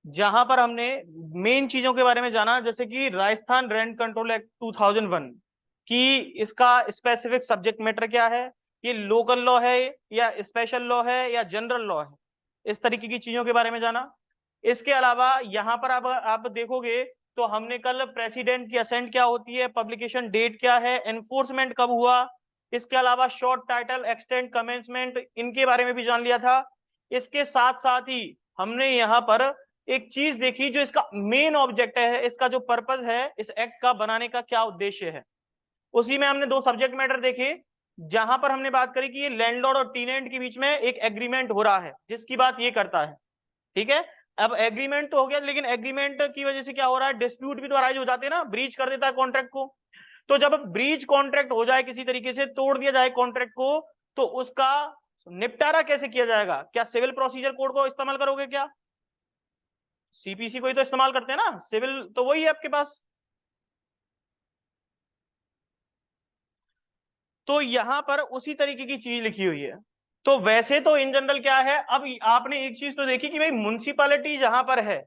जहां पर हमने मेन चीजों के बारे में जाना, जैसे कि राजस्थान रेंट कंट्रोल एक्ट 2001 की इसका स्पेसिफिक सब्जेक्ट मैटर क्या है, ये लोकल लॉ है या स्पेशल लॉ है या जनरल लॉ है, इस तरीके की चीजों के बारे में जाना। इसके अलावा यहाँ पर अब आप देखोगे तो हमने कल प्रेसिडेंट की असेंट क्या होती है, पब्लिकेशन डेट क्या है, एनफोर्समेंट कब हुआ, इसके अलावा शॉर्ट टाइटल एक्सटेंड कमेंसमेंट इनके बारे में भी जान लिया था। इसके साथ साथ ही हमने यहाँ पर एक चीज देखी जो इसका मेन ऑब्जेक्ट है, इसका जो पर्पस है, इस एक्ट का बनाने का क्या उद्देश्य है। उसी में हमने दो सब्जेक्ट मैटर देखे, जहां पर हमने बात करी कि ये लैंडलॉर्ड और टीनेंट के बीच में एक एग्रीमेंट हो रहा है जिसकी बात ये करता है। ठीक है, अब एग्रीमेंट तो हो गया, लेकिन एग्रीमेंट की वजह से क्या हो रहा है, डिस्प्यूट भी तो अराइज हो जाते हैं ना, ब्रीच कर देता है कॉन्ट्रैक्ट को। तो जब ब्रीच कॉन्ट्रैक्ट हो जाए, किसी तरीके से तोड़ दिया जाए कॉन्ट्रैक्ट को, तो उसका निपटारा कैसे किया जाएगा, क्या सिविल प्रोसीजर कोड को इस्तेमाल करोगे क्या, सीपीसी को ही तो इस्तेमाल करते हैं ना, सिविल तो वही है आपके पास। तो यहां पर उसी तरीके की चीज लिखी हुई है। तो वैसे तो इन जनरल क्या है, अब आपने एक चीज तो देखी कि भाई म्युनिसिपैलिटी जहां पर है,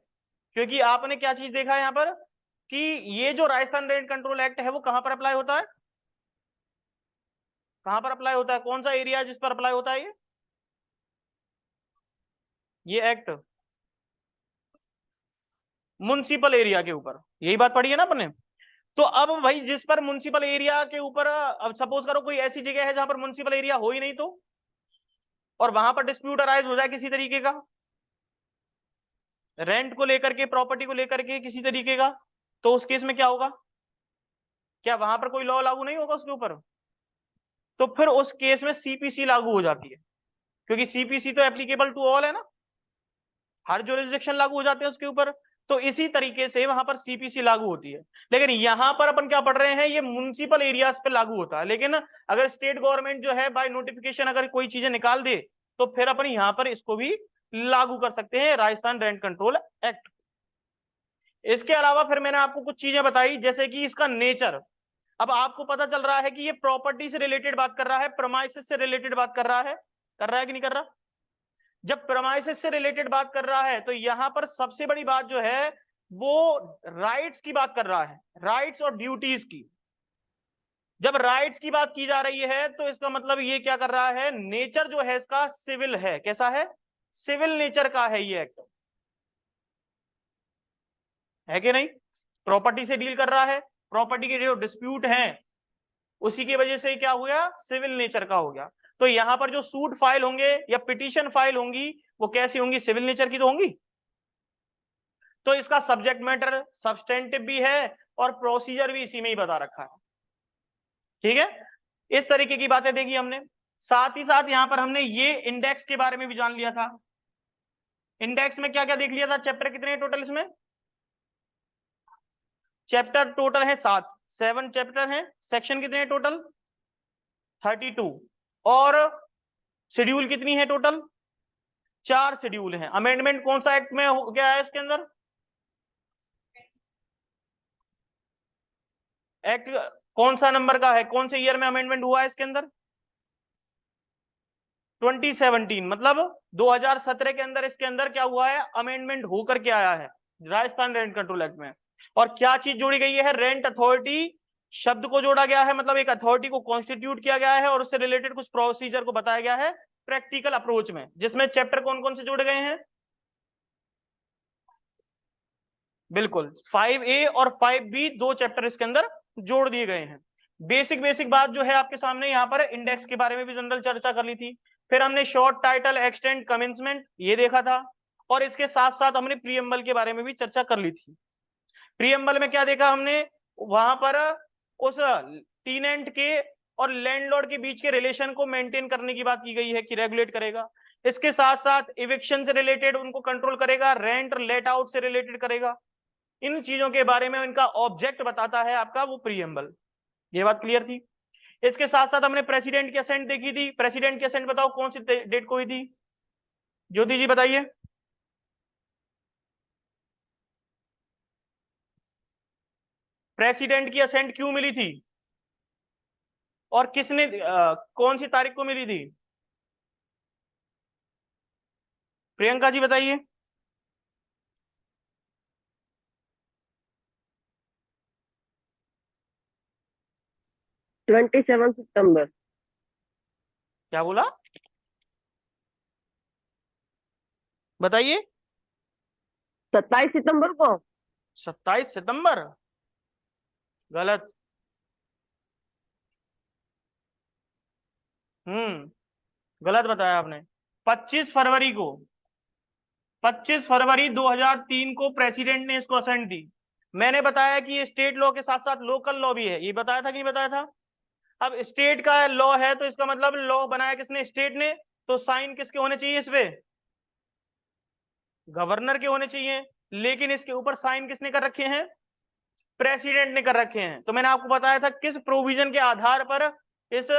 क्योंकि आपने क्या चीज देखा है यहाँ पर कि ये जो राजस्थान रेंट कंट्रोल एक्ट है वो कहां पर अप्लाई होता है, कहां पर अप्लाई होता है, कौन सा एरिया जिस पर अप्लाई होता है ये एक्ट, म्युनिसिपल एरिया के ऊपर, यही बात पढ़ी है ना अपने। तो अब भाई जिस पर म्युनिसिपल एरिया के ऊपर, अब सपोज करो कोई ऐसी जगह है जहां पर म्युनिसिपल एरिया हो ही नहीं, तो और वहां पर डिस्प्यूट अराइज हो जाए किसी तरीके का, रेंट को लेकर के, प्रॉपर्टी को लेकर के किसी तरीके का, तो उस केस में क्या होगा, क्या वहां पर कोई लॉ लागू नहीं होगा उसके ऊपर, तो फिर उस केस में सीपीसी लागू हो जाती है, क्योंकि सीपीसी तो एप्लीकेबल टू ऑल है ना, हर जुरिस्डिक्शन लागू हो जाते हैं उसके ऊपर। तो इसी तरीके से वहां पर सीपीसी लागू होती है। लेकिन यहां पर अपन क्या पढ़ रहे हैं, ये म्युनिसिपल एरियाज पे लागू होता है। लेकिन अगर स्टेट गवर्नमेंट जो है बाय नोटिफिकेशन अगर कोई चीजें निकाल दे, तो फिर अपन यहां पर इसको भी लागू कर सकते हैं, राजस्थान रेंट कंट्रोल एक्ट। इसके अलावा फिर मैंने आपको कुछ चीजें बताई, जैसे कि इसका नेचर। अब आपको पता चल रहा है कि ये प्रॉपर्टी से रिलेटेड बात कर रहा है, प्रेमाइसेस से रिलेटेड बात कर रहा है कि नहीं कर रहा। जब प्रेमाइसेस से रिलेटेड बात कर रहा है, तो यहां पर सबसे बड़ी बात जो है वो राइट्स की बात कर रहा है, राइट्स और ड्यूटीज की। जब राइट्स की बात की जा रही है, तो इसका मतलब ये क्या कर रहा है, नेचर जो है इसका सिविल है, कैसा है, सिविल नेचर का है ये एक्ट, है कि नहीं। प्रॉपर्टी से डील कर रहा है, प्रॉपर्टी के जो डिस्प्यूट हैं उसी की वजह से क्या हो गया, सिविल नेचर का हो गया। तो यहां पर जो सूट फाइल होंगे या पिटीशन फाइल होंगी, वो कैसी होंगी, सिविल नेचर की तो होंगी। तो इसका सब्जेक्ट मैटर सब्सटेंटिव भी है और प्रोसीजर भी इसी में ही बता रखा है। ठीक है, इस तरीके की बातें देखी हमने। साथ ही साथ यहां पर हमने ये इंडेक्स के बारे में भी जान लिया था। इंडेक्स में क्या क्या देख लिया था, चैप्टर कितने हैं टोटल इसमें, चैप्टर टोटल है 7, 7 चैप्टर हैं, सेक्शन कितने हैं टोटल 32, और शेड्यूल कितनी है टोटल 4 शेड्यूल हैं। अमेंडमेंट कौन सा एक्ट में हो गया है इसके अंदर, एक्ट कौन सा नंबर का है, कौन से ईयर में अमेंडमेंट हुआ है इसके अंदर, 2017, मतलब 2017 के अंदर इसके अंदर क्या हुआ है, अमेंडमेंट होकर के आया है राजस्थान रेंट कंट्रोल एक्ट में। और क्या चीज जोड़ी गई है, रेंट अथॉरिटी शब्द को जोड़ा गया है, मतलब एक अथॉरिटी को कॉन्स्टिट्यूट किया गया है और उससे रिलेटेड कुछ प्रोसीजर को बताया गया है प्रैक्टिकल अप्रोच में, जिसमें चैप्टर कौन कौन से जोड़े गए हैं, बिल्कुल 5A और 5B, दो चैप्टर इसके अंदर जोड़ दिए गए हैं। बेसिक बेसिक बात जो है आपके सामने यहाँ पर, इंडेक्स के बारे में भी जनरल चर्चा कर ली थी। फिर हमने शॉर्ट टाइटल एक्सटेंड कमेंसमेंट ये देखा था, और इसके साथ साथ हमने प्रीएम्बल के बारे में भी चर्चा कर ली थी। प्रीएम्बल में क्या देखा हमने, वहां पर उस टीनेंट के और लैंडलॉर्ड के बीच के रिलेशन को मेंटेन करने की बात की गई है कि रेगुलेट करेगा। इसके साथ साथ इविक्शन से रिलेटेड उनको कंट्रोल करेगा, रेंट लेट आउट से रिलेटेड करेगा। इन चीजों के बारे में इनका ऑब्जेक्ट बताता है आपका वो प्रीएम्बल। ये बात क्लियर थी। इसके साथ साथ हमने प्रेसिडेंट की असेंट देखी थी। प्रेसिडेंट की असेंट बताओ कौन सी डेट को हुई थी, ज्योति जी बताइए। प्रेसिडेंट की असेंट क्यों मिली थी और किसने कौन सी तारीख को मिली थी, प्रियंका जी बताइए। 27 सितंबर। क्या बोला, बताइए। 27 सितंबर को। 27 सितंबर, गलत। गलत बताया आपने। 25 फरवरी को, 25 फरवरी 2003 को प्रेसिडेंट ने इसको असेंट दी। मैंने बताया कि ये स्टेट लॉ के साथ साथ लोकल लॉ भी है, ये बताया था कि नहीं बताया था। अब स्टेट का लॉ है तो इसका मतलब लॉ बनाया किसने, स्टेट ने। तो साइन किसके होने चाहिए इस पे, गवर्नर के होने चाहिए। लेकिन इसके ऊपर साइन किसने कर रखे हैं, प्रेसिडेंट ने कर रखे हैं। तो मैंने आपको बताया था किस प्रोविजन के आधार पर इस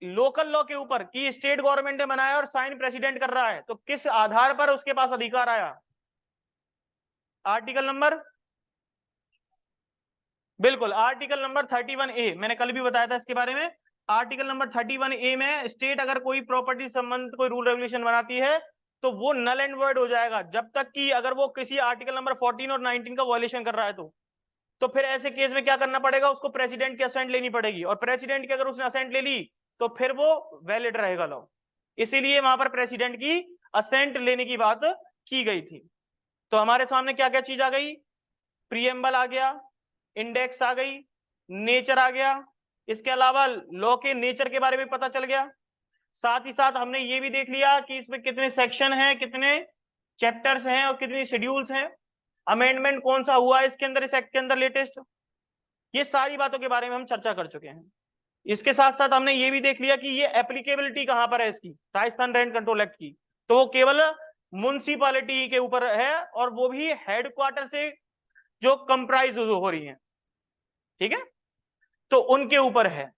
लोकल लॉ के ऊपर कि स्टेट गवर्नमेंट ने बनाया और साइन प्रेसिडेंट कर रहा है, तो किस आधार पर उसके पास अधिकार आया, आर्टिकल नंबर, बिल्कुल आर्टिकल नंबर 31A, मैंने कल भी बताया था इसके बारे में। आर्टिकल नंबर 31A में स्टेट अगर कोई प्रॉपर्टी संबंध कोई रूल रेगुलेशन बनाती है तो वो नल एंड वॉइड हो जाएगा, जब तक कि अगर वो किसी आर्टिकल नंबर 14 और 19 का वॉयलेशन कर रहा है तो फिर ऐसे केस में क्या करना पड़ेगा, उसको प्रेसिडेंट की असेंट लेनी पड़ेगी, और प्रेसिडेंट की अगर उसने असेंट ले ली तो फिर वो वैलिड रहेगा लॉ। इसीलिए वहां पर प्रेसिडेंट की असेंट लेने की बात की गई थी। तो हमारे सामने क्या क्या चीज आ गई, प्रीएम्बल आ गया, इंडेक्स आ गई, नेचर आ गया, इसके अलावा लॉ के नेचर के बारे में पता चल गया। साथ ही साथ हमने ये भी देख लिया कि इसमें कितने सेक्शन हैं, कितने चैप्टर्स हैं और कितनी शेड्यूल्स हैं, अमेंडमेंट कौन सा हुआ है इसके अंदर, इस एक्ट के अंदर लेटेस्ट। ये सारी बातों के बारे में हम चर्चा कर चुके हैं। इसके साथ साथ हमने ये भी देख लिया कि ये एप्लीकेबिलिटी कहां पर है इसकी, राजस्थान रेंट कंट्रोल एक्ट की, तो वो केवल म्युनिसिपैलिटी के ऊपर है, और वो भी हेडक्वार्टर से जो कंप्राइज हो रही है, ठीक है, तो उनके ऊपर है।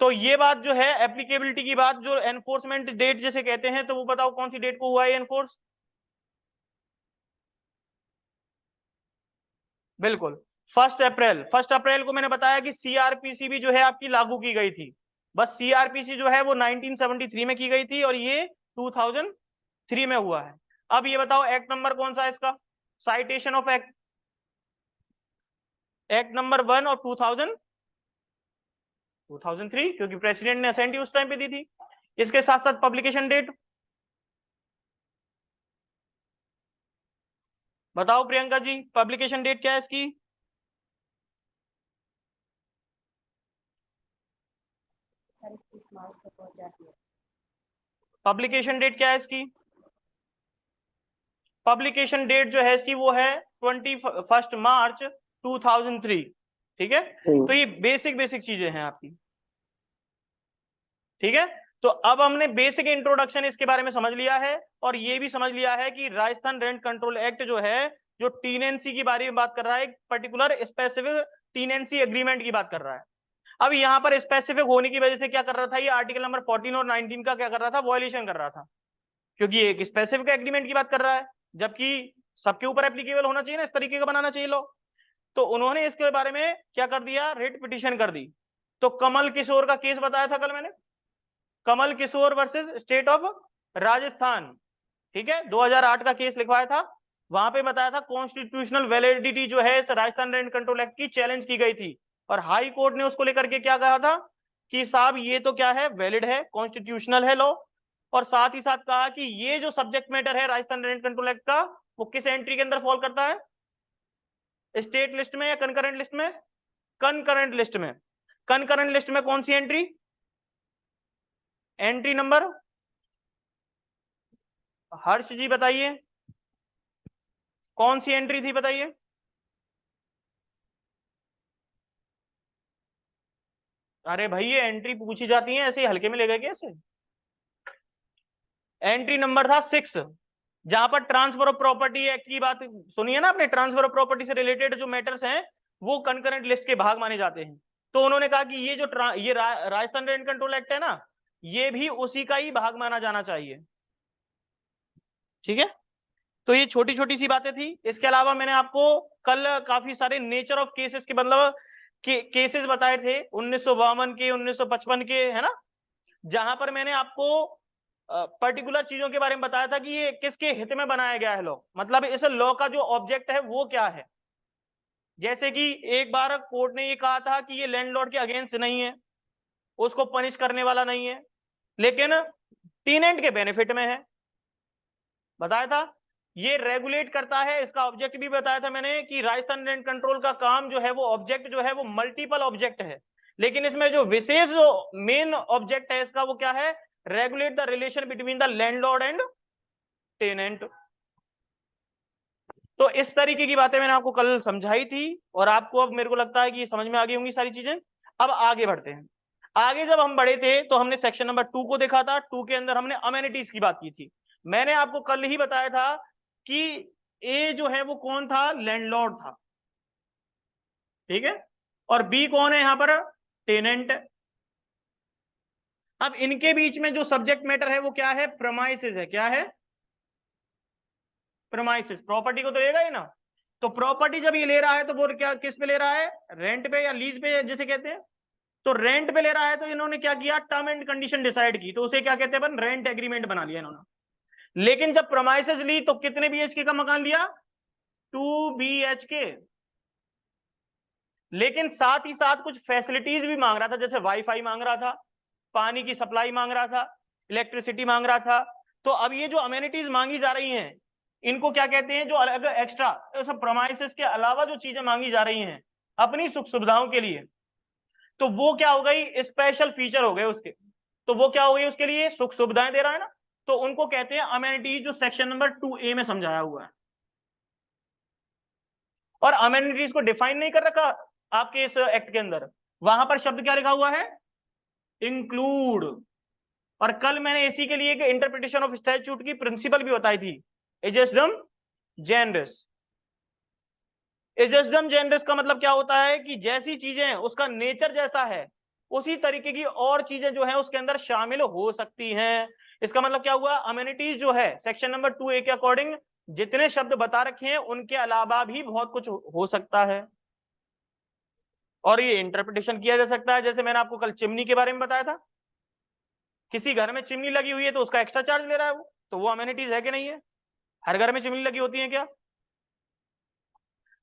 तो ये बात जो है एप्लीकेबिलिटी की बात, जो एनफोर्समेंट डेट जैसे कहते हैं, तो वो बताओ कौन सी डेट को हुआ है एनफोर्स, बिल्कुल 1 अप्रैल। 1 अप्रैल को मैंने बताया कि सीआरपीसी भी जो है आपकी लागू की गई थी। बस सीआरपीसी जो है वो 1973 में की गई थी और ये 2003 में हुआ है। अब ये बताओ एक्ट नंबर कौन सा है इसका, citation of act, act number 1 और 2003, क्योंकि प्रेसिडेंट ने असेंट उस टाइम पे दी थी। इसके साथ साथ पब्लिकेशन डेट बताओ प्रियंका जी, पब्लिकेशन डेट क्या है इसकी, पब्लिकेशन डेट क्या है इसकी, पब्लिकेशन डेट जो है इसकी वो है 21 मार्च 2003, ठीक है। तो ये बेसिक बेसिक चीजें हैं आपकी, ठीक है। तो अब हमने बेसिक इंट्रोडक्शन इसके बारे में समझ लिया है, और ये भी समझ लिया है कि राजस्थान रेंट कंट्रोल एक्ट जो है, जो टीनेंसी की बारे में बात कर रहा है, एक पर्टिकुलर स्पेसिफिक टीनेंसी एग्रीमेंट की बात कर रहा है। अब यहाँ पर स्पेसिफिक होने की वजह से क्या कर रहा था, ये आर्टिकल नंबर 14 और 19 का क्या कर रहा था, वॉयलेशन कर रहा था, क्योंकि ये एक स्पेसिफिक एग्रीमेंट की बात कर रहा है, जबकि सबके ऊपर एप्लीकेबल होना चाहिए ना, इस तरीके का बनाना चाहिए लॉ। तो उन्होंने इसके बारे में क्या कर दिया, रिट पिटीशन कर दी। तो कमल किशोर का केस बताया था कल मैंने, Kamal Kishore versus state of Rajasthan, ठीक है, 2008 का केस लिखवाया था। वहां पे बताया था कॉन्स्टिट्यूशनल वैलिडिटी जो है इस राजस्थान रेंट कंट्रोल एक्ट की चैलेंज की गई थी, और हाई कोर्ट ने उसको लेकर के क्या कहा था कि साहब ये तो क्या है, वैलिड है, कॉन्स्टिट्यूशनल है लॉ। और साथ ही साथ कहा कि ये जो सब्जेक्ट मैटर है राजस्थान रेंट कंट्रोल एक्ट का, वो किस एंट्री के अंदर फॉल करता है, स्टेट लिस्ट में या कंकरेंट लिस्ट में, कंकरेंट लिस्ट में। कंकरेंट लिस्ट में कौन सी एंट्री, एंट्री नंबर, हर्ष जी बताइए कौन सी एंट्री थी, बताइए। अरे भाई ये एंट्री पूछी जाती है ऐसे ही हल्के में ले गए क्या ऐसे, एंट्री नंबर था 6, जहां पर ट्रांसफर ऑफ प्रॉपर्टी एक्ट की बात सुनी है ना आपने, ट्रांसफर ऑफ प्रॉपर्टी से रिलेटेड जो मैटर्स हैं वो कंकरेंट लिस्ट के भाग माने जाते हैं। तो उन्होंने कहा कि ये जो राजस्थान रेंट कंट्रोल एक्ट है ना, ये भी उसी का ही भाग माना जाना चाहिए, ठीक है। तो ये छोटी छोटी सी बातें थी। इसके अलावा मैंने आपको कल काफी सारे नेचर ऑफ केसेस के मतलब केसेस बताए थे, 1952 के, 1955 के, है ना, जहां पर मैंने आपको पर्टिकुलर चीजों के बारे में बताया था कि ये किसके हित में बनाया गया है लॉ, मतलब इस लॉ का जो ऑब्जेक्ट है वो क्या है। जैसे कि एक बार कोर्ट ने ये कहा था कि ये लैंडलॉर्ड के अगेंस्ट नहीं है, उसको पनिश करने वाला नहीं है, लेकिन टेनेंट के बेनिफिट में है। बताया था ये रेगुलेट करता है, इसका ऑब्जेक्ट भी बताया था मैंने कि राजस्थान रेंट कंट्रोल का काम जो है वो ऑब्जेक्ट जो है वो मल्टीपल ऑब्जेक्ट है, लेकिन इसमें जो विशेष जो मेन ऑब्जेक्ट है इसका वो क्या है, regulate the relation between the landlord and tenant. तो इस तरीके की बातें मैंने आपको कल समझाई थी और आपको अब मेरे को लगता है कि ये समझ में आ गई होंगी सारी चीजें। अब आगे बढ़ते हैं। आगे जब हम बढ़े थे तो हमने सेक्शन नंबर 2 को देखा था। 2 के अंदर हमने अमेनिटीज की बात की थी। मैंने आपको कल ही बताया था कि ए जो है वो कौन था, लैंडलॉर्ड था, ठीक है, और बी कौन है यहां पर, टेनेंट। अब इनके बीच में जो सब्जेक्ट मैटर है वो क्या है, प्रेमाइसेस है। क्या है, प्रेमाइसेस। प्रॉपर्टी को तो लेगा ही ना, तो प्रॉपर्टी जब ये ले रहा है तो वो क्या किस पे ले रहा है, रेंट पे या लीज पे जिसे कहते हैं। तो रेंट पे ले रहा है तो इन्होंने क्या किया, टर्म एंड कंडीशन डिसाइड की, तो उसे क्या कहते हैं अपन, रेंट एग्रीमेंट बना लिया इन्होंने। लेकिन जब प्रोमाइसेस ली तो कितने बीएचके का मकान लिया, 2 BHK। लेकिन साथ ही साथ कुछ फैसिलिटीज भी मांग रहा था, जैसे वाईफाई मांग रहा था, पानी की सप्लाई मांग रहा था, इलेक्ट्रिसिटी मांग रहा था। तो अब ये जो अमेनिटीज मांगी जा रही हैं इनको क्या कहते हैं, जो अलग एक्स्ट्रा सब प्रोमाइसेस के अलावा जो चीजें मांगी जा रही हैं अपनी सुख सुविधाओं के लिए, तो वो क्या हो गई, स्पेशल फीचर हो गए उसके। तो वो क्या हो गई, उसके लिए सुख सुविधाएं दे रहा है ना, तो उनको कहते हैं अमेनिटीज, जो सेक्शन नंबर 2A में समझाया हुआ है। और अमेनिटीज को डिफाइन नहीं कर रखा आपके इस एक्ट के अंदर, वहां पर शब्द क्या लिखा हुआ है, इंक्लूड। और कल मैंने इसी के लिए एक इंटरप्रिटेशन ऑफ स्टैट्यूट की प्रिंसिपल भी बताई थी, एजेस्डम जेनरिस। एजेस्डम जेनरिस का मतलब क्या होता है कि जैसी चीजें उसका नेचर जैसा है उसी तरीके की और चीजें जो है उसके अंदर शामिल हो सकती हैं। इसका मतलब क्या हुआ, अमेनिटीज जो है सेक्शन नंबर 2A के अकॉर्डिंग जितने शब्द बता रखे हैं उनके अलावा भी बहुत कुछ हो सकता है, और ये इंटरप्रिटेशन किया जा सकता है। जैसे मैंने आपको कल चिमनी के बारे में बताया था, किसी घर में चिमनी लगी हुई है तो उसका एक्स्ट्रा चार्ज ले रहा है वो, तो वो अमेनिटीज है कि नहीं है, हर घर में चिमनी लगी होती है क्या।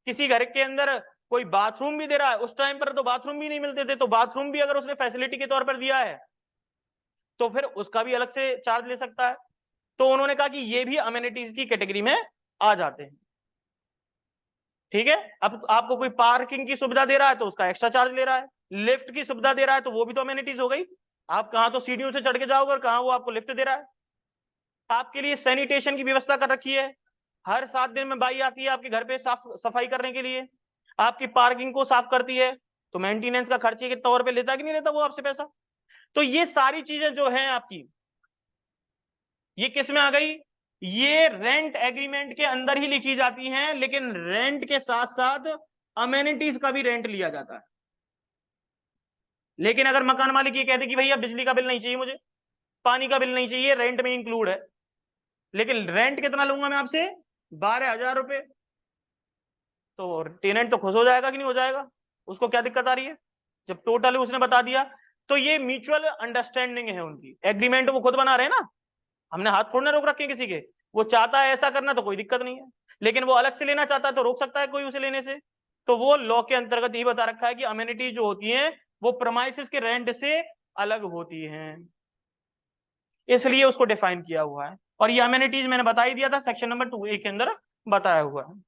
किसी घर के अंदर कोई बाथरूम भी दे रहा है, उस टाइम पर तो बाथरूम भी नहीं मिलते थे, तो बाथरूम भी अगर उसने फैसिलिटी के तौर पर दिया है तो फिर उसका भी अलग से चार्ज ले सकता है। तो उन्होंने कहा कि ये भी अमेनिटीज की कैटेगरी में आ जाते हैं, ठीक है। अब आपको कोई पार्किंग की सुविधा दे रहा है तो उसका एक्स्ट्रा चार्ज ले रहा है, लिफ्ट की सुविधा दे रहा है तो वो भी तो अमेनिटीज हो गई। आप कहां तो सीढ़ियों से चढ़ के जाओगे और कहां वो आपको लिफ्ट दे रहा है। आपके लिए सैनिटेशन की व्यवस्था कर रखी है, हर 7 दिन में बाई आती है आपके घर पे साफ सफाई करने के लिए, आपकी पार्किंग को साफ करती है, तो मेंटेनेंस का खर्चे के तौर पे लेता कि नहीं लेता वो आपसे पैसा। तो ये सारी चीजें जो है आपकी, ये किस में आ गई, ये रेंट एग्रीमेंट के अंदर ही लिखी जाती हैं, लेकिन रेंट के साथ साथ अमेनिटीज का भी रेंट लिया जाता है। लेकिन अगर मकान मालिक ये कहते कि भैया बिजली का बिल नहीं चाहिए मुझे, पानी का बिल नहीं चाहिए, रेंट में इंक्लूड है, लेकिन रेंट कितना लूंगा मैं आपसे, 12,000 रुपए, तो टेनेंट तो खुश हो जाएगा कि नहीं हो जाएगा, उसको क्या दिक्कत आ रही है जब टोटल उसने बता दिया। तो ये म्यूचुअल अंडरस्टैंडिंग है उनकी, एग्रीमेंट वो खुद बना रहे हैं ना, हमने हाथ थोड़ने रोक रखे किसी के। वो चाहता है ऐसा करना तो कोई दिक्कत नहीं है, लेकिन वो अलग से लेना चाहता है तो रोक सकता है कोई उसे लेने से। तो वो लॉ के अंतर्गत ही बता रखा है कि अमेनिटीज जो होती हैं वो प्रेमाइसेस के रेंट से अलग होती हैं, इसलिए उसको डिफाइन किया हुआ है। और ये अमेनिटीज मैंने बता ही दिया था, सेक्शन नंबर 2A के अंदर बताया हुआ है।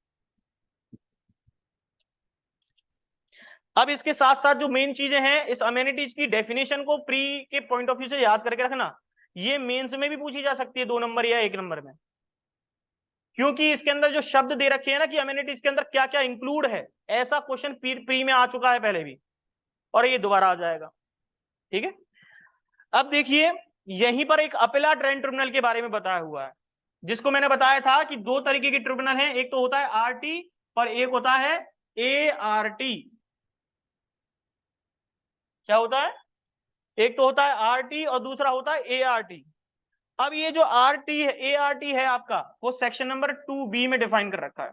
अब इसके साथ साथ जो मेन चीजें हैं, इस अमेनिटीज की डेफिनेशन को प्री के पॉइंट ऑफ व्यू से याद करके रखना, ये मेंस में भी पूछी जा सकती है 2 नंबर या 1 नंबर में, क्योंकि इसके अंदर जो शब्द दे रखे हैं ना कि अमेनिटीज के अंदर क्या क्या इंक्लूड है, ऐसा क्वेश्चन प्री में आ चुका है पहले भी और ये दोबारा आ जाएगा, ठीक है। अब देखिए यहीं पर एक अपीलेट रेंट ट्रिब्यूनल के बारे में बताया हुआ है, जिसको मैंने बताया था कि 2 तरीके के ट्रिब्यूनल हैं, एक तो होता है RT और एक होता है ART। क्या होता है, एक तो होता है RT और दूसरा होता है ART। अब ये जो RT है, ART है आपका, वो सेक्शन नंबर 2B में डिफाइन कर रखा है,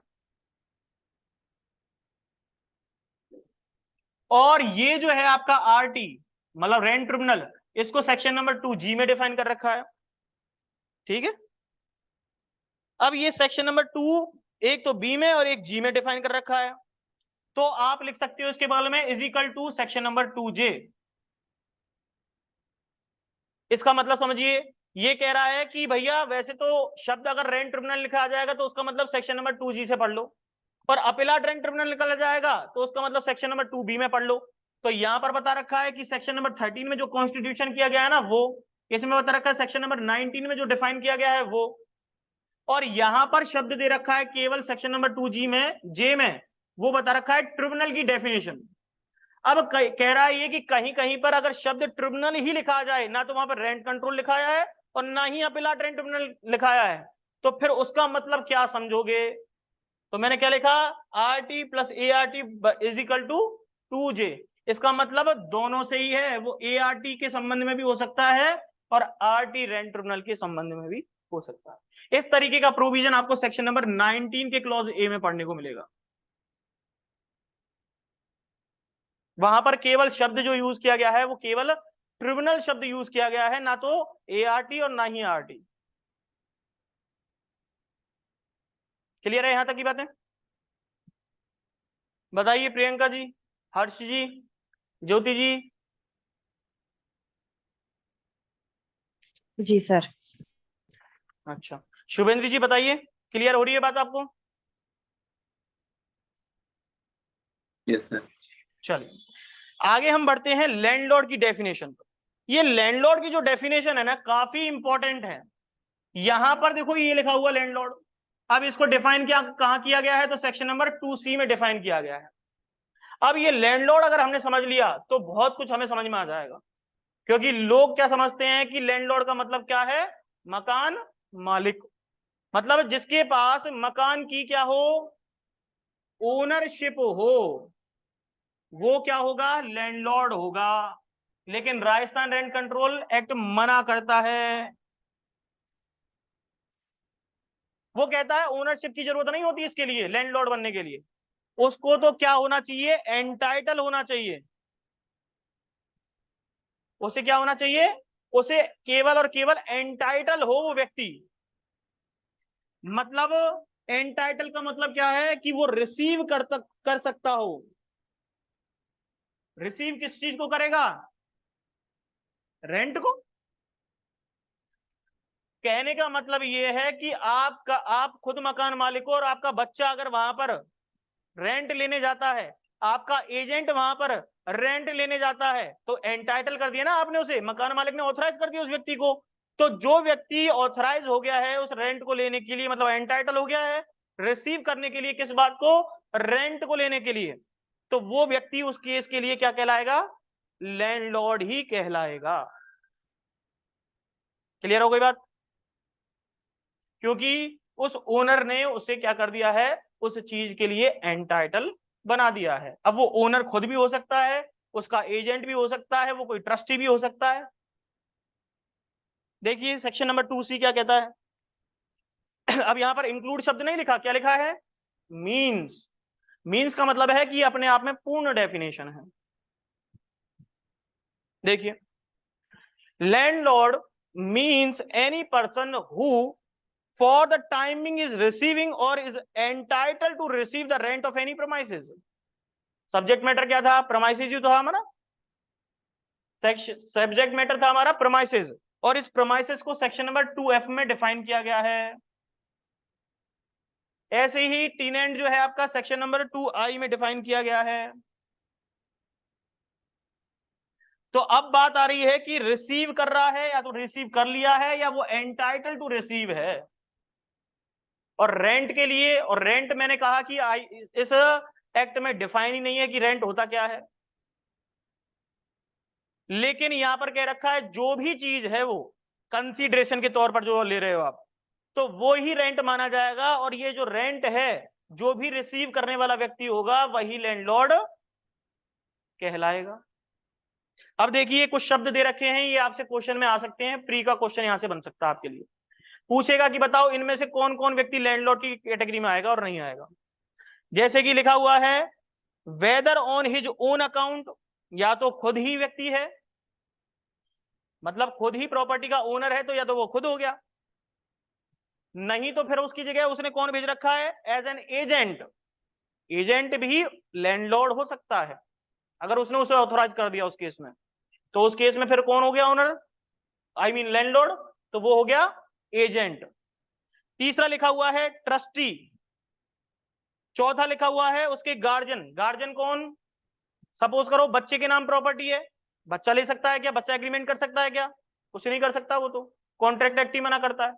और ये जो है आपका RT मतलब रेंट ट्रिब्यूनल, इसको सेक्शन नंबर 2G में डिफाइन कर रखा है, ठीक है। अब ये सेक्शन नंबर 2 एक तो B में और एक G में डिफाइन कर रखा है, तो आप लिख सकते हो इसके बगल में is equal to section number 2J। इसका मतलब समझिए, ये कह रहा है कि भैया वैसे तो शब्द अगर रेंट ट्रिब्यूनल लिखा आ जाएगा तो उसका मतलब सेक्शन नंबर 2G से पढ़ लो, और अपीलाट रेंट ट्रिब्यूनल निकला जाएगा तो उसका मतलब सेक्शन नंबर 2B में पढ़ लो। तो यहां पर बता रखा है कि सेक्शन नंबर 13 में जो कॉन्स्टिट्यूशन किया गया है ना वो, इसमें बता रखा है सेक्शन नंबर 19 में जो डिफाइन किया गया है वो, और यहां पर शब्द दे रखा है केवल सेक्शन नंबर 2G में, जे में, वो बता रखा है ट्रिब्यूनल की डेफिनेशन। अब कह रहा है ये कि कहीं कहीं पर अगर शब्द ट्रिब्यूनल ही लिखा जाए ना, तो वहां पर रेंट कंट्रोल लिखाया है और ना ही अपीलाट रेंट ट्रिब्यूनल लिखाया है, तो फिर उसका मतलब क्या समझोगे? तो मैंने क्या लिखा, RT plus ART is equal to 2J। इसका मतलब दोनों से ही है, वो ART के संबंध में भी हो सकता है और RT रेंट ट्रिब्यूनल के संबंध में भी हो सकता है। इस तरीके का प्रोविजन आपको सेक्शन नंबर 19 के क्लॉज ए में पढ़ने को मिलेगा। वहां पर केवल शब्द जो यूज किया गया है वो केवल ट्रिब्यूनल शब्द यूज किया गया है, ना तो ART और ना ही RT। क्लियर है यहां तक की बातें? बताइए प्रियंका जी, हर्ष जी, ज्योति जी। जी सर। अच्छा, शुभेंद्र जी बताइए, क्लियर हो रही है बात आपको? Yes sir. चलिए आगे हम बढ़ते हैं लैंडलॉर्ड की डेफिनेशन पर। ये लैंडलॉर्ड की जो डेफिनेशन है ना काफी इंपॉर्टेंट है। यहां पर देखो ये लिखा हुआ लैंडलॉर्ड, अब इसको डिफाइन क्या कहां किया गया है, तो सेक्शन नंबर 2C में डिफाइन किया गया है। अब ये लैंडलॉर्ड अगर हमने समझ लिया तो बहुत कुछ हमें समझ में आ जाएगा, क्योंकि लोग क्या समझते हैं कि लैंडलॉर्ड का मतलब क्या है, मकान मालिक, मतलब जिसके पास मकान की क्या हो, ओनरशिप हो, वो क्या होगा, लैंडलॉर्ड होगा। लेकिन राजस्थान रेंट कंट्रोल एक्ट मना करता है। वो कहता है ओनरशिप की जरूरत नहीं होती इसके लिए, लैंडलॉर्ड बनने के लिए। उसको तो क्या होना चाहिए, एंटाइटल होना चाहिए। उसे क्या होना चाहिए, उसे केवल और केवल एंटाइटल हो वो व्यक्ति। मतलब एंटाइटल का मतलब क्या है कि वो रिसीव कर सकता हो। रिसीव किस चीज को करेगा, रेंट को। कहने का मतलब ये है कि आप खुद मकान मालिक हो और आपका बच्चा अगर वहां पर रेंट लेने जाता है, आपका एजेंट वहां पर रेंट लेने जाता है, तो एंटाइटल कर दिया ना आपने उसे, मकान मालिक ने ऑथराइज कर दिया उस व्यक्ति को। तो जो व्यक्ति ऑथराइज हो गया है उस रेंट को लेने के लिए, मतलब एंटाइटल हो गया है रिसीव करने के लिए, किस बात को, रेंट को लेने के लिए, तो वो व्यक्ति उस केस के लिए क्या कहलाएगा, लैंडलॉर्ड ही कहलाएगा। क्लियर हो गई बात? क्योंकि उस ओनर ने उसे क्या कर दिया है, उस चीज के लिए एंटाइटल बना दिया है। अब वो ओनर खुद भी हो सकता है, उसका एजेंट भी हो सकता है, वो कोई ट्रस्टी भी हो सकता है। देखिए सेक्शन नंबर 2C क्या कहता है। अब यहां पर इंक्लूड शब्द नहीं लिखा, क्या लिखा है, मीन्स। मीन्स का मतलब है कि अपने आप में पूर्ण डेफिनेशन है। देखिए, landlord means any person who for the timing is receiving or is entitled to receive the rent of any premises। Subject matter क्या था, premises ही तो था हमारा, सब्जेक्ट मैटर था हमारा premises, और इस premises को सेक्शन नंबर 2F में डिफाइन किया गया है। ऐसे ही टीनेंट जो है आपका सेक्शन नंबर 2I में डिफाइन किया गया है। तो अब बात आ रही है कि रिसीव कर रहा है या तो रिसीव कर लिया है या वो एंटाइटल टू रिसीव है। और रेंट के लिए, और रेंट मैंने कहा कि इस एक्ट में डिफाइन ही नहीं है कि रेंट होता क्या है, लेकिन यहां पर कह रखा है जो भी चीज है वो कंसीडरेशन के तौर पर जो ले रहे हो आप, तो वो ही रेंट माना जाएगा। और ये जो रेंट है जो भी रिसीव करने वाला व्यक्ति होगा वही लैंडलॉर्ड कहलाएगा। अब देखिए कुछ शब्द दे रखे हैं, ये आपसे क्वेश्चन में आ सकते हैं, प्री का क्वेश्चन यहां से बन सकता है आपके लिए। पूछेगा कि बताओ इनमें से कौन कौन व्यक्ति लैंडलॉर्ड की कैटेगरी में आएगा और नहीं आएगा। जैसे कि लिखा हुआ है whether on his own account, या तो खुद ही व्यक्ति है, मतलब खुद ही प्रॉपर्टी का ओनर है, तो या तो वो खुद हो गया, नहीं तो फिर उसकी जगह उसने कौन भेज रखा है, एज एन एजेंट। एजेंट भी लैंडलॉर्ड हो सकता है अगर उसने उसे ऑथोराइज कर दिया उस केस में, तो उस केस में फिर कौन हो गया ओनर, आई मीन लैंडलॉर्ड, तो वो हो गया एजेंट। तीसरा लिखा हुआ है ट्रस्टी। चौथा लिखा हुआ है उसके गार्जियन। गार्जियन कौन? सपोज करो बच्चे के नाम प्रॉपर्टी है, बच्चा ले सकता है क्या? बच्चा एग्रीमेंट कर सकता है क्या? कुछ नहीं कर सकता, वो तो कॉन्ट्रैक्ट एक्ट ही मना करता है।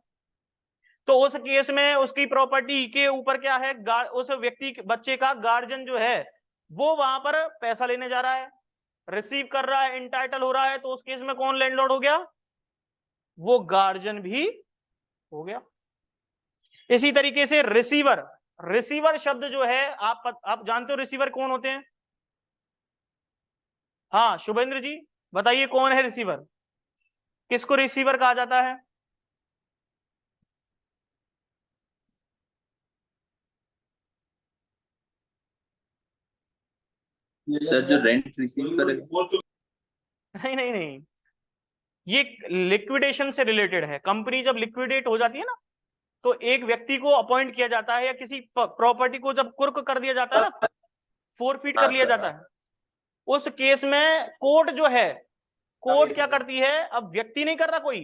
तो उस केस में उसकी प्रॉपर्टी के ऊपर क्या है, उस व्यक्ति बच्चे का गार्जियन जो है वो वहां पर पैसा लेने जा रहा है, रिसीव कर रहा है, इंटाइटल हो रहा है, तो उस केस में कौन लैंडलॉर्ड हो गया? वो गार्जियन भी हो गया। इसी तरीके से रिसीवर। रिसीवर शब्द जो है आप जानते हो रिसीवर कौन होते हैं? हाँ शुभेंद्र जी बताइए, कौन है रिसीवर? किसको रिसीवर कहा जाता है? सर जो रेंट रिसीव करेगा। नहीं नहीं नहीं, ये लिक्विडेशन से रिलेटेड है। कंपनी जब लिक्विडेट हो जाती है ना, तो एक व्यक्ति को अपॉइंट किया जाता है, या किसी प्रॉपर्टी को जब कुर्क कर दिया जाता है ना, फोरफीट कर हाँ लिया सर। जाता है, उस केस में कोर्ट जो है, कोर्ट क्या करती है? अब व्यक्ति नहीं कर रहा कोई,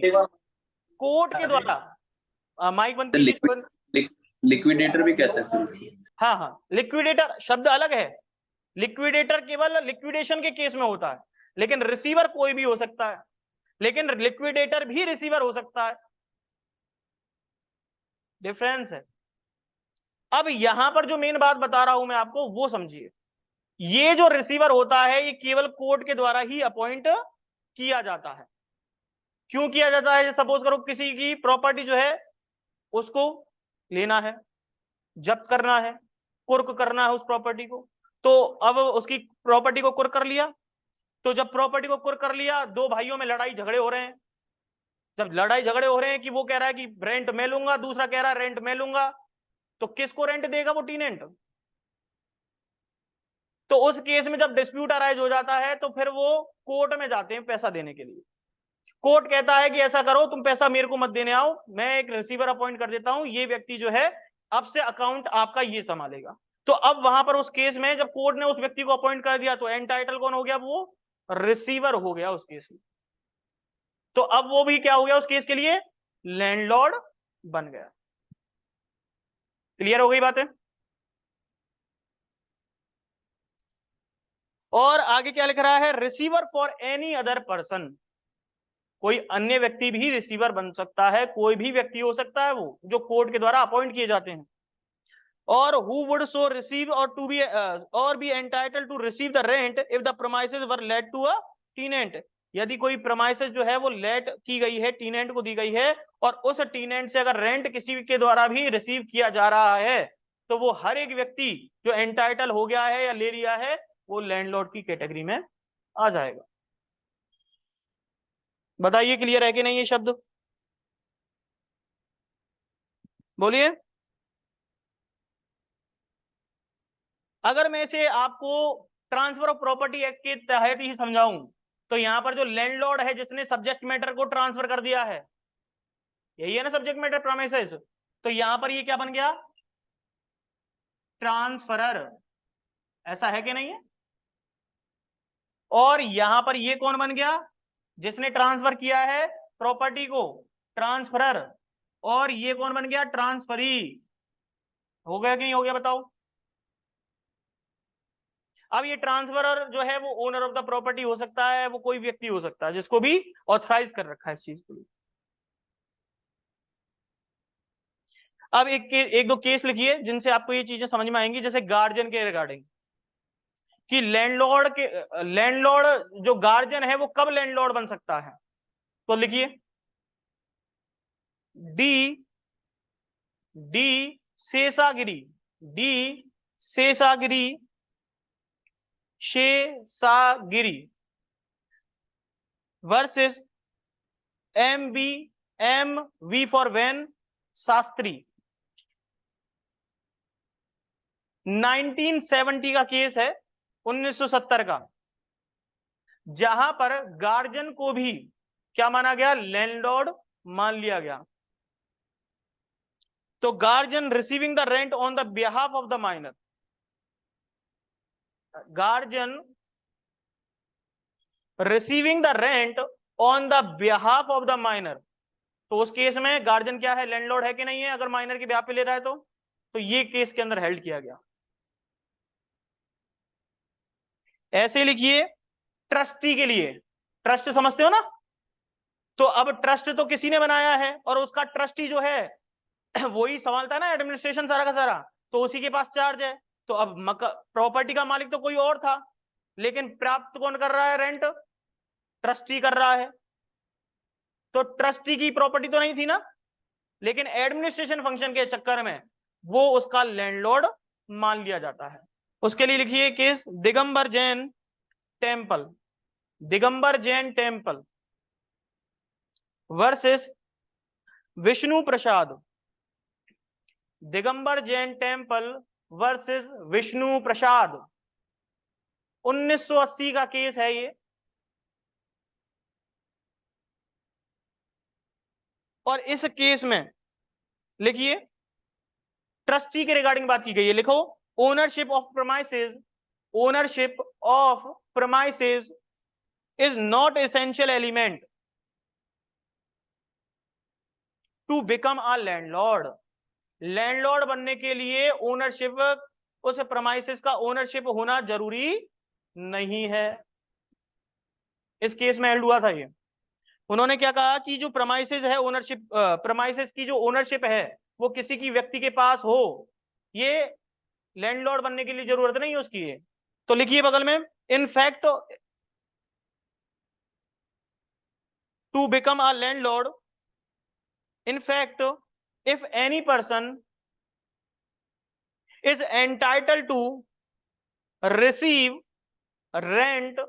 कोर्ट के द्वारा माइक बंद सर कीजिए। लिक्विडेटर भी कहते हैं सर इसको। हाँ हाँ, लिक्विडेटर शब्द अलग है। लिक्विडेटर केवल लिक्विडेशन के केस में होता है, लेकिन रिसीवर कोई भी हो सकता है, लेकिन लिक्विडेटर भी रिसीवर हो सकता है। डिफरेंस है। अब यहां पर जो मेन बात बता रहा हूं मैं आपको, वो समझिए। ये जो रिसीवर होता है ये केवल कोर्ट के द्वारा ही अपॉइंट किया जाता है। क्यों किया जाता है? सपोज करो किसी की प्रॉपर्टी जो है उसको लेना है, जब्त करना है, कुर्क करना है उस प्रॉपर्टी को, तो अब उसकी प्रॉपर्टी को कुर्क कर लिया। तो जब प्रॉपर्टी को कुर्क कर लिया, दो भाइयों में लड़ाई झगड़े हो रहे हैं। जब लड़ाई झगड़े हो रहे हैं कि वो कह रहा है कि रेंट मैं लूंगा, दूसरा कह रहा है रेंट मैं लूंगा, तो किसको रेंट देगा? वो टीनेंट। तो उस केस में जब डिस्प्यूट अराइज हो जाता है, तो फिर वो कोर्ट में जाते हैं पैसा देने के लिए। कोर्ट कहता है कि ऐसा करो, तुम पैसा मेरे को मत देने आओ, मैं एक रिसीवर अपॉइंट कर देता हूं, ये व्यक्ति जो है अब से अकाउंट आपका ये संभालेगा। तो अब वहां पर उस केस में जब कोर्ट ने उस व्यक्ति को अपॉइंट कर दिया, तो एंटाइटल कौन हो गया? वो रिसीवर हो गया उस केस में। तो अब वो भी क्या हो गया? उस केस के लिए लैंडलॉर्ड बन गया। क्लियर हो गई बातें? और आगे क्या लिख रहा है? Receiver for any other person. कोई अन्य व्यक्ति भी रिसीवर बन सकता है, कोई भी व्यक्ति हो सकता है वो जो कोर्ट के द्वारा अपॉइंट किए जाते हैं। और who would so receive or to be or be entitled to receive the rent if the premises were let to a tenant। यदि कोई प्रमाइसेस जो है वो लेट की गई है, टीनेंट को दी गई है, और उस टीनेंट से अगर रेंट किसी के द्वारा भी रिसीव किया जा रहा है, तो वो हर एक व्यक्ति जो एंटाइटल हो गया है या ले लिया है, वो लैंडलॉर्ड की कैटेगरी में आ जाएगा। बताइए क्लियर है कि नहीं ये शब्द? बोलिए। अगर मैं इसे आपको ट्रांसफर ऑफ प्रॉपर्टी एक्ट के तहत ही समझाऊं, तो यहां पर जो लैंडलॉर्ड है जिसने सब्जेक्ट मैटर को ट्रांसफर कर दिया है, यही है ना सब्जेक्ट मैटर प्रोमिसेस, तो यहां पर ये क्या बन गया? ट्रांसफरर। ऐसा है कि नहीं है? और यहां पर ये कौन बन गया? जिसने ट्रांसफर किया है प्रॉपर्टी को, ट्रांसफरर। और ये कौन बन गया? ट्रांसफरी। हो गया कि नहीं हो गया बताओ? अब ये ट्रांसफरर जो है वो ओनर ऑफ द प्रॉपर्टी हो सकता है, वो कोई व्यक्ति हो सकता है जिसको भी ऑथराइज कर रखा है इस चीज को। अब एक दो केस लिखिए जिनसे आपको ये चीजें समझ में आएंगी, जैसे गार्जियन के रिगार्डिंग, कि लैंडलॉर्ड जो गार्जियन है वो कब लैंडलॉर्ड बन सकता है। तो लिखिए D D Seshagiri, D Seshagiri, Seshagiri versus M V फॉर वैन शास्त्री। 1970 का केस है, 1970 का, जहां पर गार्जियन को भी क्या माना गया? लैंडलॉर्ड मान लिया गया। तो guardian receiving the rent on the behalf of the minor, guardian receiving the rent on the behalf of the minor, तो उस केस में गार्जियन क्या है, लैंडलॉर्ड है कि नहीं है, अगर माइनर के बिहाफ पे ले रहा है तो ये केस के अंदर हेल्ड किया गया। ऐसे लिखिए ट्रस्टी के लिए, ट्रस्ट समझते हो ना, तो अब ट्रस्ट तो किसी ने बनाया है और उसका ट्रस्टी जो है वही संभालता है ना एडमिनिस्ट्रेशन सारा का सारा, तो उसी के पास चार्ज है। तो अब प्रॉपर्टी का मालिक तो कोई और था, लेकिन प्राप्त कौन कर रहा है, रेंट ट्रस्टी कर रहा है। तो ट्रस्टी की प्रॉपर्टी तो नहीं थी ना, लेकिन एडमिनिस्ट्रेशन फंक्शन के चक्कर में वो उसका लैंडलॉर्ड मान लिया जाता है। उसके लिए लिखिए case Digambar Jain temple, Digambar Jain temple versus Vishnu Prasad, Digambar Jain temple versus Vishnu Prasad, 1980 का केस है ये। और इस केस में लिखिए ट्रस्टी के रिगार्डिंग बात की गई है, लिखो ownership of premises, ownership of premises is not essential element to become a landlord. Landlord बनने के लिए ओनरशिप, उस प्रमाइसेस का ओनरशिप होना जरूरी नहीं है। इस केस में हेल्ड हुआ था ये। उन्होंने क्या कहा कि जो प्रमाइसेस है, ओनरशिप प्रमाइसेस की जो ओनरशिप है वो किसी की व्यक्ति के पास हो, ये लैंडलॉर्ड बनने के लिए जरूरत नहीं है उसकी है। तो लिखिए बगल में in fact to become a landlord, in fact if any person is entitled to receive rent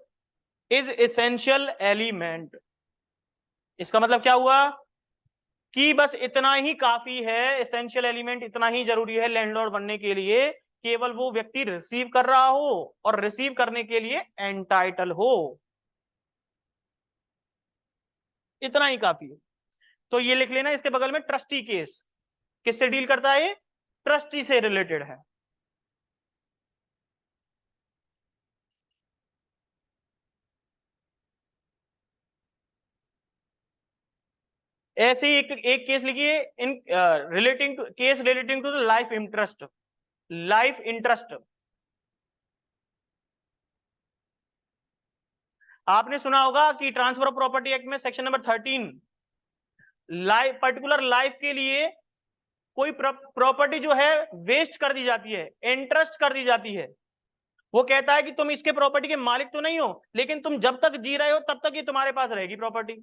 is essential element। इसका मतलब क्या हुआ कि बस इतना ही काफी है, एसेंशियल एलिमेंट इतना ही जरूरी है लैंडलॉर्ड बनने के लिए, केवल वो व्यक्ति रिसीव कर रहा हो और रिसीव करने के लिए एंटाइटल हो, इतना ही काफी है। तो ये लिख लेना इसके बगल में ट्रस्टी केस किससे डील करता है, ट्रस्टी से रिलेटेड है। ऐसे ही एक केस लिखिए in relating to case relating to the life interest, life interest. आपने सुना होगा कि ट्रांसफर ऑफ प्रॉपर्टी एक्ट में section number 13 life, particular life के लिए कोई प्रॉपर्टी जो है वेस्ट कर दी जाती है, इंटरेस्ट कर दी जाती है। वो कहता है कि तुम इसके प्रॉपर्टी के मालिक तो नहीं हो, लेकिन तुम जब तक जी रहे हो तब तक ये तुम्हारे पास रहेगी प्रॉपर्टी,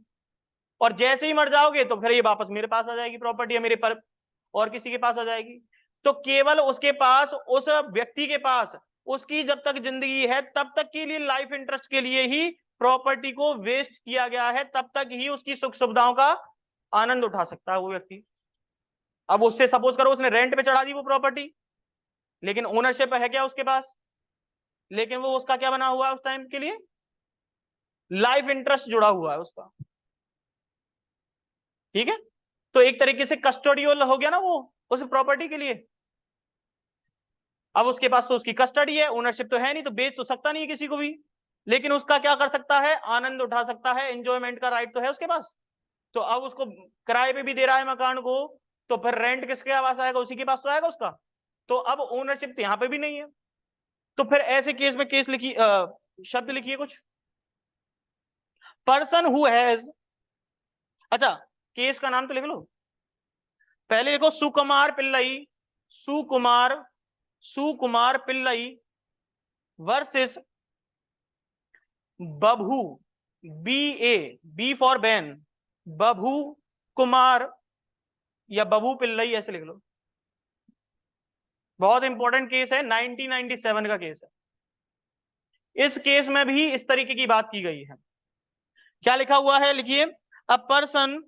और जैसे ही मर जाओगे तो फिर ये वापस मेरे पास आ जाएगी प्रॉपर्टी, या मेरे पर और किसी के पास आ जाएगी। तो केवल उसके पास, उस व्यक्ति के पास उसकी जब तक जिंदगी है तब तक के लिए लाइफ इंटरेस्ट के लिए ही प्रॉपर्टी को वेस्ट किया गया है, तब तक ही उसकी सुख सुविधाओं का आनंद उठा सकता है वो व्यक्ति। अब उससे सपोज करो उसने रेंट पे चढ़ा दी वो प्रॉपर्टी, लेकिन ओनरशिप है क्या उसके पास, लेकिन वो उसका क्या बना हुआ है उस टाइम के लिए, लाइफ इंटरेस्ट जुड़ा हुआ है उसका, ठीक है। तो एक तरीके से कस्टोडियल हो गया ना वो उस प्रॉपर्टी के लिए। अब उसके पास तो उसकी कस्टडी है, ओनरशिप तो है नहीं, तो बेच तो सकता नहीं है किसी को भी, लेकिन उसका क्या कर सकता है, आनंद उठा सकता है, एंजॉयमेंट का राइट तो है उसके पास। तो अब उसको किराए पे भी दे रहा है मकान को, तो फिर रेंट किसके पास आएगा, उसी के पास तो आएगा उसका। तो अब ओनरशिप तो यहां पे भी नहीं है। तो फिर ऐसे केस में केस लिखी शब्द लिखिए कुछ, पर्सन हु हैज, अच्छा केस का नाम तो लिख लो, पहले लिखो Sukumar Pillai, Sukumar, Sukumar Pillai versus Babhu, B A, B for ban, Babhu Kumar या बभू पिल्लई ऐसे लिख लो। बहुत इंपॉर्टेंट केस है, 1997 का केस है। इस केस में भी इस तरीके की बात की गई है। क्या लिखा हुआ है, लिखिए a person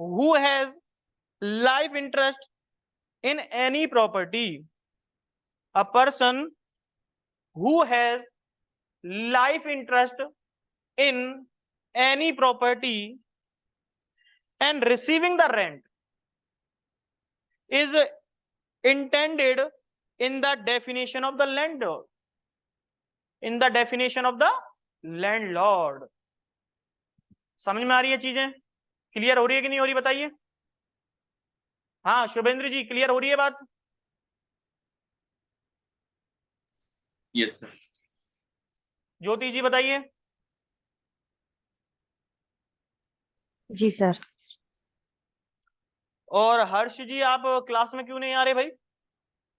who has life interest in any property, a person who has life interest in any property and receiving the rent is intended in the definition of the landlord, in the definition of the landlord। समझ में आ रही है चीजें? Clear हो रही है कि नहीं हो रही बताइए? हाँ शुभेंद्र जी, क्लियर हो रही है बात? Yes sir. ज्योति जी बताइए। जी सर। और हर्ष जी, आप क्लास में क्यों नहीं आ रहे भाई?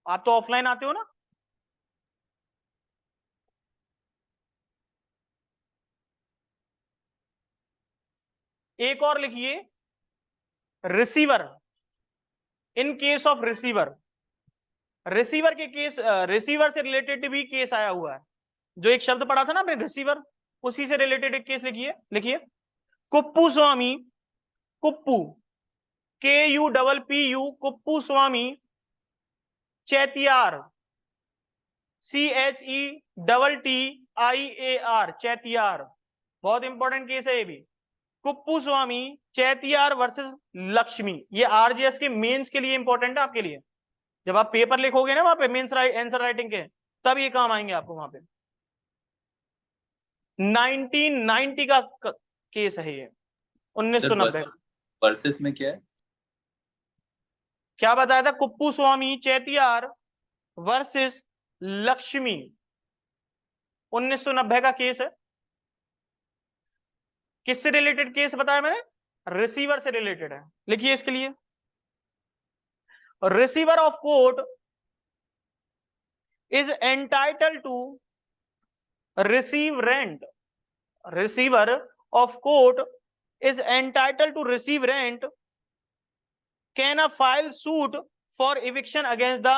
आप तो ऑफलाइन आते हो ना? एक और लिखिए, receiver, in case of receiver, receiver के केस, रिसीवर से रिलेटेड भी केस आया हुआ है। जो एक शब्द पढ़ा था ना आपने रिसीवर, उसी से रिलेटेड एक केस लिखिए। लिखिए, कुप्पू स्वामी, कुप्पू, KUPPU, कुप्पू स्वामी चैतियार, CHETTIAR, चैतियार, बहुत इंपॉर्टेंट केस है ये भी। कुप्पू स्वामी चैतियार वर्सेस लक्ष्मी, ये RJS के मेंस के लिए इंपॉर्टेंट है आपके लिए। जब आप पेपर लिखोगे ना वहां पे मेंस आंसर राइटिंग के, तब ये काम आएंगे आपको वहां पे। 1990 का केस है ये, 1990 का। वर्सेस में क्या है? क्या बताया था? कुप्पू स्वामी चैतियार वर्सेस लक्ष्मी, 1990 का केस है। किससे रिलेटेड केस बताया मैंने? रिसीवर से रिलेटेड है। लिखिए इसके लिए, receiver of court is entitle to receive rent, receiver of court is entitled to receive rent, can a file suit for eviction against the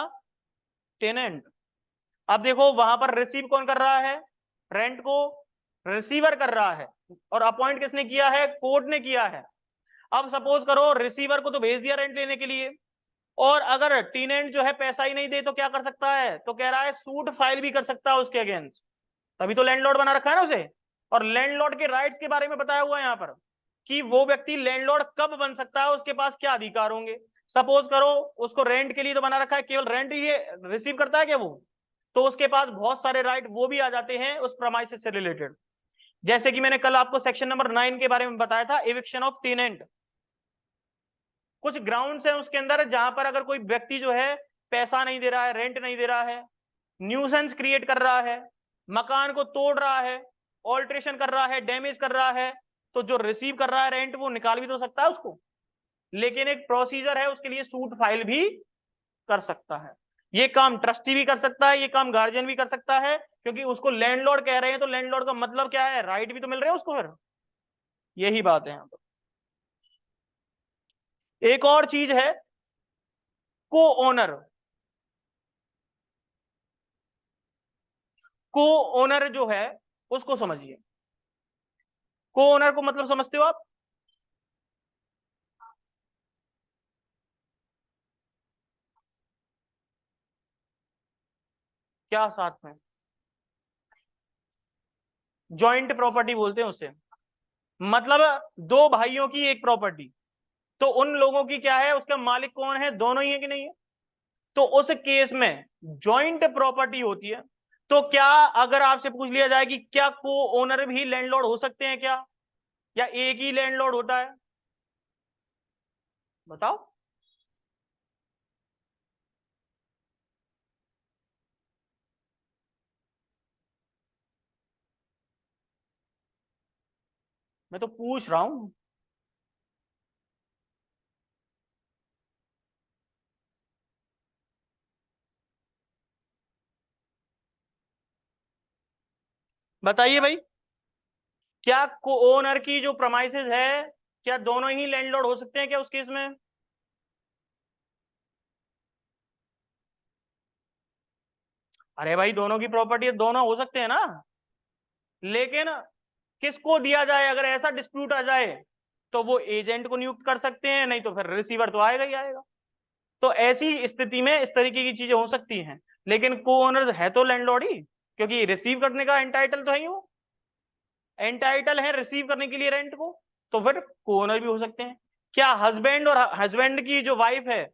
tenant। अब देखो वहां पर रिसीव कौन कर रहा है? रेंट को रिसीवर कर रहा है, और अपॉइंट किसने किया है? कोर्ट ने किया है। अब सपोज करो रिसीवर को तो भेज दिया रेंट लेने के लिए, और अगर टीनेंट जो है पैसा ही नहीं दे तो क्या कर सकता है? तो कह रहा है सूट फाइल भी कर सकता है उसके अगेंस्ट, तभी तो लैंडलॉर्ड बना रखा है ना उसे। और लैंडलॉर्ड के राइट्स के बारे में बताया हुआ है यहाँ पर कि वो व्यक्ति लैंडलॉर्ड कब बन सकता है, उसके पास क्या अधिकार होंगे। सपोज करो उसको रेंट के लिए तो बना रखा है, केवल रेंट ही रिसीव करता है क्या वो? तो उसके पास बहुत सारे राइट वो भी आ जाते हैं उस प्रेमाइसेस से रिलेटेड। जैसे कि मैंने कल आपको सेक्शन नंबर 9 के बारे में बताया था, एविक्शन ऑफ टेनेंट। कुछ ग्राउंड्स हैं उसके अंदर जहां पर अगर कोई व्यक्ति जो है पैसा नहीं दे रहा है, रेंट नहीं दे रहा है, न्यूसेंस क्रिएट कर रहा है, मकान को तोड़ रहा है, ऑल्ट्रेशन कर रहा है, डैमेज कर रहा है, तो जो रिसीव कर रहा है रेंट वो निकाल भी तो सकता है उसको, लेकिन एक प्रोसीजर है उसके लिए, सूट फाइल भी कर सकता है। ये काम ट्रस्टी भी कर सकता है, ये काम गार्जियन भी कर सकता है, क्योंकि उसको लैंडलॉर्ड कह रहे हैं, तो लैंडलॉर्ड का मतलब क्या है? राइट भी तो मिल रहे हैं उसको फिर। यही बात है यहाँ पर। एक और चीज है, को ओनर। को ओनर जो है उसको समझिए। को ओनर को मतलब समझते हो आप? क्या साथ में? जॉइंट प्रॉपर्टी बोलते हैं उसे। मतलब दो भाइयों की एक प्रॉपर्टी, तो उन लोगों की क्या है, उसका मालिक कौन है? दोनों ही है कि नहीं है? तो उस केस में जॉइंट प्रॉपर्टी होती है। तो क्या अगर आपसे पूछ लिया जाए कि क्या को ओनर भी लैंडलॉर्ड हो सकते हैं क्या, या एक ही लैंडलॉर्ड होता है? बताओ। मैं तो पूछ रहा हूं। बताइए भाई, क्या को ओनर की जो प्रमाइसेस है, क्या दोनों ही लैंडलॉर्ड हो सकते हैं क्या उस केस में? अरे भाई दोनों की प्रॉपर्टी दोनों हो सकते हैं ना, लेकिन किसको दिया जाए? अगर ऐसा डिस्प्यूट आ जाए तो वो एजेंट को नियुक्त कर सकते हैं, नहीं तो फिर रिसीवर तो आएगा ही आएगा। तो ऐसी स्थिति में इस तरीके की चीजें हो सकती हैं, लेकिन को ओनर है तो लैंडलॉर्ड ही, क्योंकि रिसीव करने का एंटाइटल तो है ही, वो एंटाइटल है रिसीव करने के लिए रेंट को, तो फिर को ओनर भी हो सकते हैं। क्या हस्बैंड और हस्बैंड की जो वाइफ है,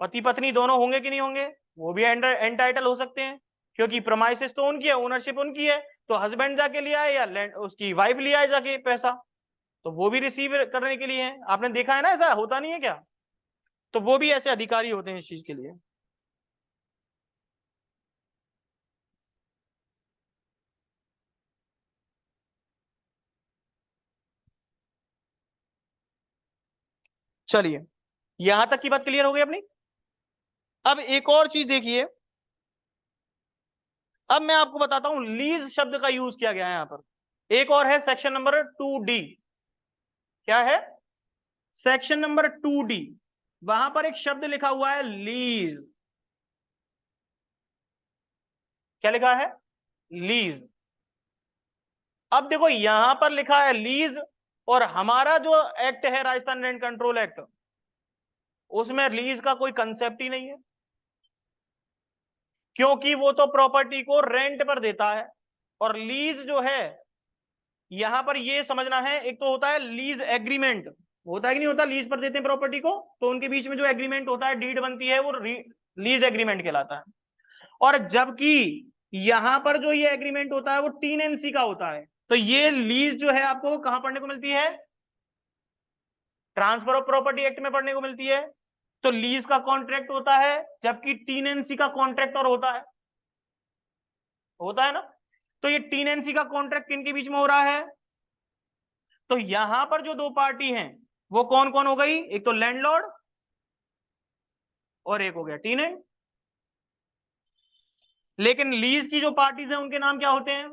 पति पत्नी दोनों होंगे कि नहीं होंगे? वो भी एंटाइटल हो सकते हैं, क्योंकि प्रोमाइसेस तो उनकी है, ओनरशिप उनकी है, तो हस्बैंड जाके लिया है या उसकी वाइफ लिया है जाके पैसा, तो वो भी रिसीव करने के लिए है। आपने देखा है ना, ऐसा होता नहीं है क्या? तो वो भी ऐसे अधिकारी होते हैं इस चीज के लिए। चलिए, यहां तक की बात क्लियर हो गई अपनी। अब एक और चीज देखिए, अब मैं आपको बताता हूं लीज शब्द का यूज किया गया है यहां पर। एक और है सेक्शन नंबर 2D। क्या है? Section number 2D। वहां पर एक शब्द लिखा हुआ है लीज। क्या लिखा है? लीज। अब देखो यहां पर लिखा है लीज, और हमारा जो एक्ट है राजस्थान रेंट कंट्रोल एक्ट, उसमें लीज का कोई कंसेप्ट ही नहीं है, क्योंकि वो तो प्रॉपर्टी को रेंट पर देता है। और लीज जो है, यहां पर ये समझना है, एक तो होता है लीज एग्रीमेंट, होता है कि नहीं होता, लीज पर देते हैं प्रॉपर्टी को, तो उनके बीच में जो एग्रीमेंट होता है, डीड बनती है, वो लीज एग्रीमेंट कहलाता है। और जबकि यहां पर जो ये एग्रीमेंट होता है वो टीनेंसी का होता है। तो ये लीज जो है आपको कहां पढ़ने को मिलती है? ट्रांसफर ऑफ प्रॉपर्टी एक्ट में पढ़ने को मिलती है। तो लीज का कॉन्ट्रैक्ट होता है, जबकि टीनेंसी का कॉन्ट्रैक्ट और होता है ना। तो ये टीनेंसी का कॉन्ट्रैक्ट किनके बीच में हो रहा है? तो यहां पर जो दो पार्टी हैं वो कौन कौन हो गई? एक तो लैंडलॉर्ड और एक हो गया टीनेंट। लेकिन लीज की जो पार्टीज हैं उनके नाम क्या होते हैं?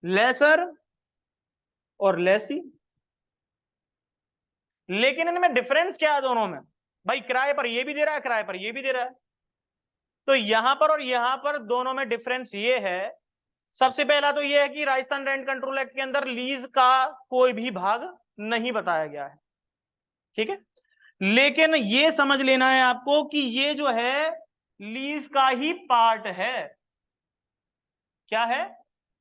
लेसर और लेसी। लेकिन इनमें डिफरेंस क्या है दोनों में? भाई किराए पर ये भी दे रहा है, किराए पर ये भी दे रहा है। तो यहां पर और यहां पर दोनों में डिफरेंस ये है, सबसे पहला तो ये है कि राजस्थान रेंट कंट्रोल एक्ट के अंदर लीज का कोई भी भाग नहीं बताया गया है, ठीक है। लेकिन ये समझ लेना है आपको कि ये जो है लीज का ही पार्ट है। क्या है?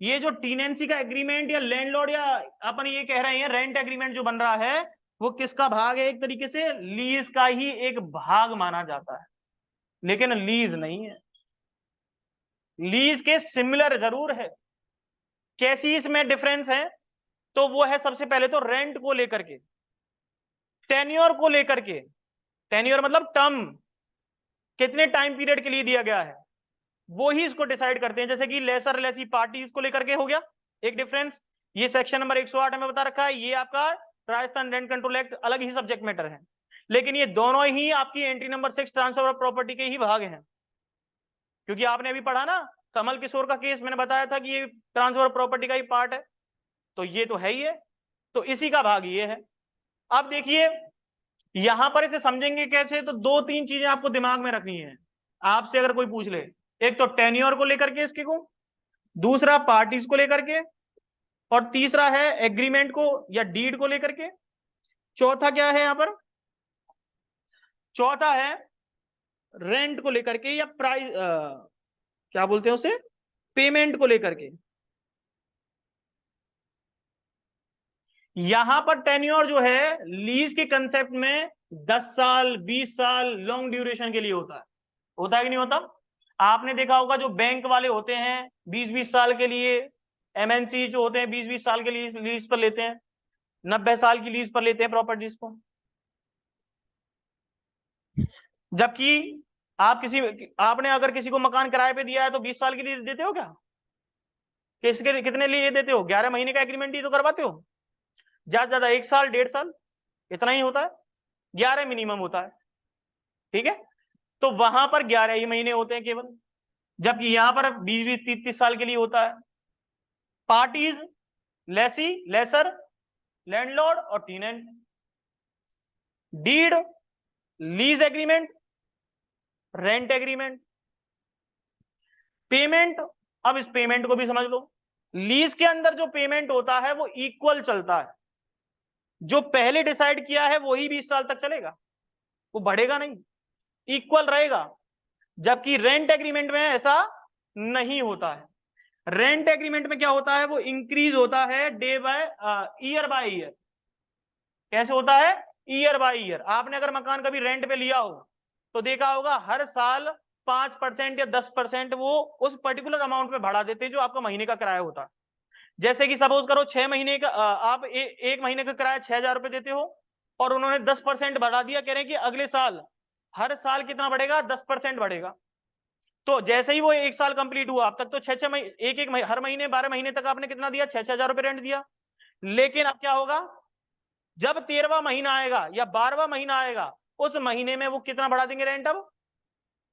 ये जो टीनेंसी का एग्रीमेंट या लैंडलॉर्ड या अपन ये कह रहे हैं रेंट एग्रीमेंट जो बन रहा है, वो किसका भाग है? एक तरीके से लीज का ही एक भाग माना जाता है, लेकिन लीज नहीं है। लीज के सिमिलर जरूर है। कैसी इसमें डिफरेंस है? तो वो है सबसे पहले तो रेंट को लेकर के, टेन्योर को लेकर के। टेन्योर मतलब टर्म, कितने टाइम पीरियड के लिए दिया गया है, वो ही इसको डिसाइड करते हैं। जैसे कि लेसर लेसी पार्टीज को लेकर के हो गया एक डिफरेंस, ये सेक्शन नंबर 108 में बता रखा है। ये आपका राजस्थान रेंट कंट्रोल एक्ट अलग ही सब्जेक्ट मैटर है, लेकिन ये दोनों ही आपकी entry number 6 transfer of property के ही भाग हैं। क्योंकि आपने अभी पढ़ा ना कमल किशोर का केस, मैंने बताया था कि ये ट्रांसफर ऑफ प्रॉपर्टी का ही पार्ट है, तो ये तो है ही है, तो इसी का भाग ये है। अब देखिए यहां पर इसे समझेंगे कैसे, तो दो तीन चीजें आपको दिमाग में रखनी है। आपसे अगर कोई पूछ ले, एक तो टेन्योर को लेकर के इसके को, दूसरा पार्टीज को लेकर के, और तीसरा है एग्रीमेंट को या डीड को लेकर के, चौथा क्या है यहां पर? चौथा है रेंट को लेकर के या प्राइस, क्या बोलते हैं उसे, पेमेंट को लेकर के। यहां पर टेन्योर जो है लीज के कंसेप्ट में 10 साल 20 साल लॉन्ग ड्यूरेशन के लिए होता है कि नहीं होता? आपने देखा होगा जो बैंक वाले होते हैं 20-20 साल के लिए, एमएनसी जो होते हैं 20-20 साल के लिए लीज पर लेते हैं, 90 साल की लीज पर लेते हैं प्रॉपर्टीज को। जबकि आपने अगर किसी को मकान किराए पे दिया है तो 20 साल के लिए देते हो क्या? किसके कितने लिए देते हो? 11 महीने का एग्रीमेंट ही तो करवाते हो, ज्यादा ज्यादा 1 साल 1.5 साल, इतना ही होता है, 11 मिनिमम होता है, ठीक है। तो वहां पर 11 ही महीने होते हैं केवल, जबकि यहां पर 20-20 30-30 साल के लिए होता है। पार्टीज लेसी लेसर, लैंडलॉर्ड और tenant. Deed, lease agreement, rent agreement. Payment, अब इस पेमेंट को भी समझ लो। लीज के अंदर जो पेमेंट होता है वो इक्वल चलता है, जो पहले डिसाइड किया है वही 20 साल तक चलेगा, वो बढ़ेगा नहीं, इक्वल रहेगा। जबकि रेंट एग्रीमेंट में ऐसा नहीं होता है। रेंट एग्रीमेंट में क्या होता है, वो इंक्रीज होता है day by year by year. कैसे होता है? Year by year. आपने अगर मकान कभी रेंट पे लिया हो तो देखा होगा हर साल 5% या 10% वो उस पर्टिकुलर अमाउंट में बढ़ा देते हैं जो आपका महीने का किराया होता है। जैसे कि सपोज करो 6 महीने का आप एक महीने का किराया 6,000 रुपए देते हो और उन्होंने 10% बढ़ा दिया, कह रहे हैं कि अगले साल हर साल कितना बढ़ेगा, 10% बढ़ेगा। तो जैसे ही वो एक साल कंप्लीट हुआ, अब तक तो 6-6 महीने हर महीने 12 महीने तक आपने कितना दिया, 6,000 रुपए रेंट दिया। लेकिन अब क्या होगा, जब 13वां महीना आएगा या 12वां महीना आएगा, उस महीने में वो कितना बढ़ा देंगे रेंट। अब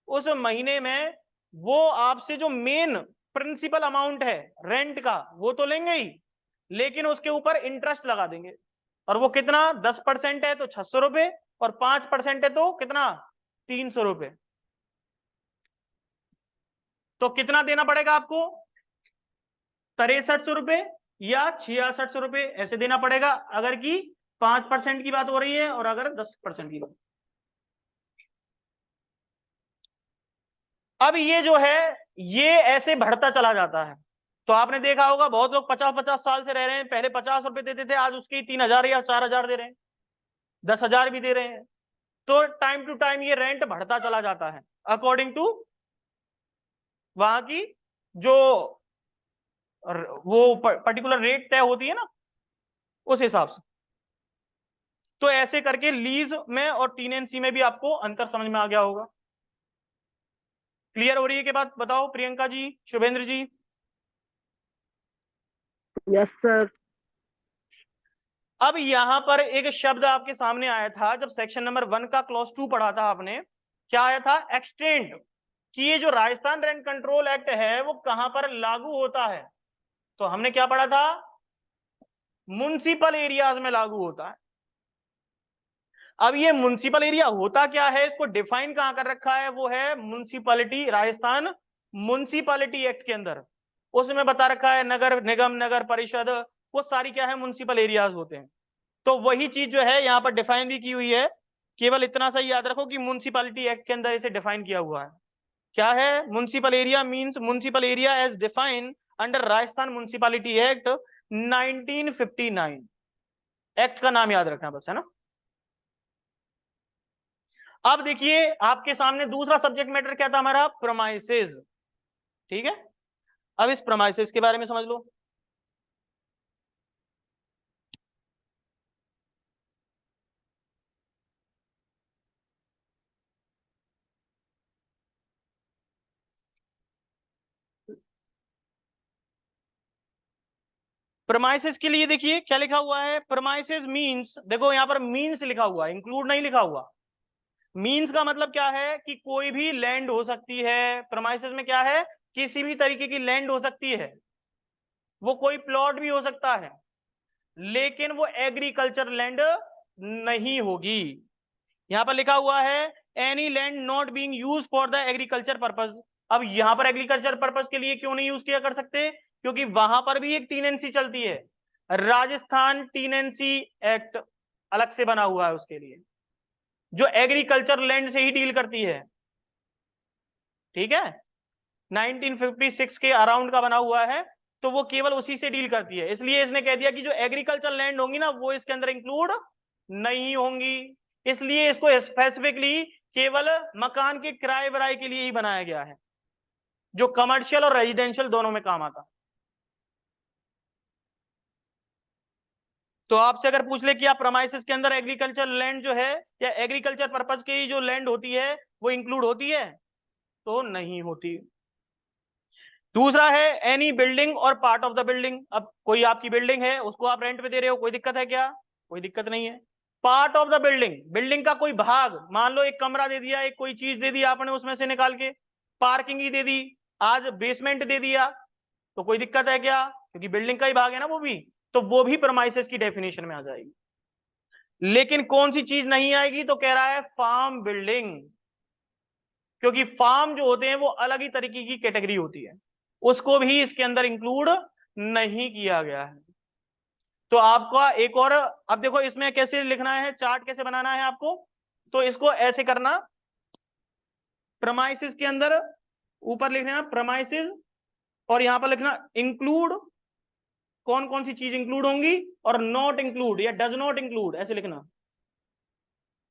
उस महीने में वो आपसे जो मेन प्रिंसिपल अमाउंट है रेंट का वो तो लेंगे ही, लेकिन उसके ऊपर इंटरेस्ट लगा देंगे। और वो कितना, 10% है तो 600 रुपए और 5% है तो कितना, 300 रुपए। तो कितना देना पड़ेगा आपको, 6300 रुपए या 6600 रुपए ऐसे देना पड़ेगा, अगर की 5% की बात हो रही है और अगर 10% की बात। अब ये जो है ये ऐसे बढ़ता चला जाता है। तो आपने देखा होगा बहुत लोग 50-50 साल से रह रहे हैं, पहले 50 रुपए देते थे, आज उसके 3,000 या 4,000 दे रहे हैं, 10,000 भी दे रहे हैं। तो टाइम टू टाइम ये रेंट बढ़ता चला जाता है अकॉर्डिंग टू वहां की जो वो पर्टिकुलर रेट तय होती है ना, उस हिसाब से। तो ऐसे करके लीज में और टीनेंसी में भी आपको अंतर समझ में आ गया होगा। क्लियर हो रही है के बात, बताओ प्रियंका जी, शुभेंद्र जी। Yes sir. अब यहां पर एक शब्द आपके सामने आया था जब सेक्शन नंबर 1 का क्लॉज 2 पढ़ा था आपने, क्या आया था, एक्सटेंड, कि ये जो राजस्थान रेंट कंट्रोल एक्ट है वो कहां पर लागू होता है। तो हमने क्या पढ़ा था, म्युनिसिपल एरियाज में लागू होता है। अब ये म्युनिसिपल एरिया होता क्या है, इसको डिफाइन कहां कर रखा है, वो है म्युनिसिपैलिटी, राजस्थान म्युनिसिपैलिटी एक्ट के अंदर। उसमें बता रखा है नगर निगम, नगर परिषद, वो सारी क्या है, म्युनिसिपल एरियाज होते हैं। तो वही चीज जो है यहाँ पर डिफाइन भी की हुई है। केवल इतना सा याद रखो कि म्युनिसिपैलिटी एक्ट के अंदर इसे डिफाइन किया हुआ है। क्या है, municipal area means municipal area as defined under Rajasthan municipality act 1959। Act का नाम याद रखना बस, है ना। अब देखिए आपके सामने दूसरा सब्जेक्ट मैटर क्या था हमारा, प्रोमाइसेस। ठीक है, अब इस प्रोमाइसेस के बारे में समझ लो। प्रोमाइसेस के लिए देखिए क्या लिखा हुआ है, प्रोमाइसेस मींस, देखो यहां पर मींस लिखा हुआ है, इंक्लूड नहीं लिखा हुआ। मींस का मतलब क्या है कि कोई भी लैंड हो सकती है, प्रोमाइसेस में क्या है, किसी भी तरीके की लैंड हो सकती है, वो कोई प्लॉट भी हो सकता है, लेकिन वो एग्रीकल्चर लैंड नहीं होगी। यहां पर लिखा हुआ है any land not being used for the agriculture purpose. अब यहां पर एग्रीकल्चर पर्पस के लिए क्यों नहीं यूज किया कर सकते, क्योंकि वहां पर भी एक टीनेंसी चलती है, राजस्थान टीनेंसी एक्ट अलग से बना हुआ है उसके लिए, जो एग्रीकल्चर लैंड से ही डील करती है। ठीक है, 1956 के अराउंड का बना हुआ है, तो वो केवल उसी से डील करती है। इसलिए इसने कह दिया कि जो एग्रीकल्चर लैंड होंगी ना वो इसके अंदर इंक्लूड नहीं होंगी। इसलिए इसको स्पेसिफिकली केवल मकान के किराए वराए के लिए ही बनाया गया है, जो कमर्शियल और रेजिडेंशियल दोनों में काम आता। तो आपसे अगर पूछ ले कि आप प्रोमाइसेस के अंदर एग्रीकल्चर लैंड जो है या एग्रीकल्चर पर्पज की जो लैंड होती है वो इंक्लूड होती है, तो नहीं होती। दूसरा है any building or part of the building. अब कोई आपकी बिल्डिंग है, उसको आप रेंट पे दे रहे हो, कोई दिक्कत है क्या, कोई दिक्कत नहीं है। Part of the building, building का कोई भाग, मान लो एक कमरा दे दिया, एक कोई चीज दे दी आपने उसमें से निकाल के, पार्किंग ही दे दी, आज बेसमेंट दे दिया, तो कोई दिक्कत है क्या, क्योंकि बिल्डिंग का ही भाग है ना वो भी, तो वो भी प्रीमाइसेस की डेफिनेशन में आ जाएगी। लेकिन कौन सी चीज नहीं आएगी, तो कह रहा है फार्म बिल्डिंग, क्योंकि फार्म जो होते हैं वो अलग ही तरीके की कैटेगरी होती है, उसको भी इसके अंदर इंक्लूड नहीं किया गया है। तो आपका एक और, अब देखो इसमें कैसे लिखना है, चार्ट कैसे बनाना है आपको, तो इसको ऐसे करना, प्रीमाइसेस के अंदर ऊपर लिखना प्रीमाइसेस और यहां पर लिखना इंक्लूड, कौन कौन सी चीज इंक्लूड होंगी, और नॉट इंक्लूड या डज नॉट इंक्लूड ऐसे लिखना।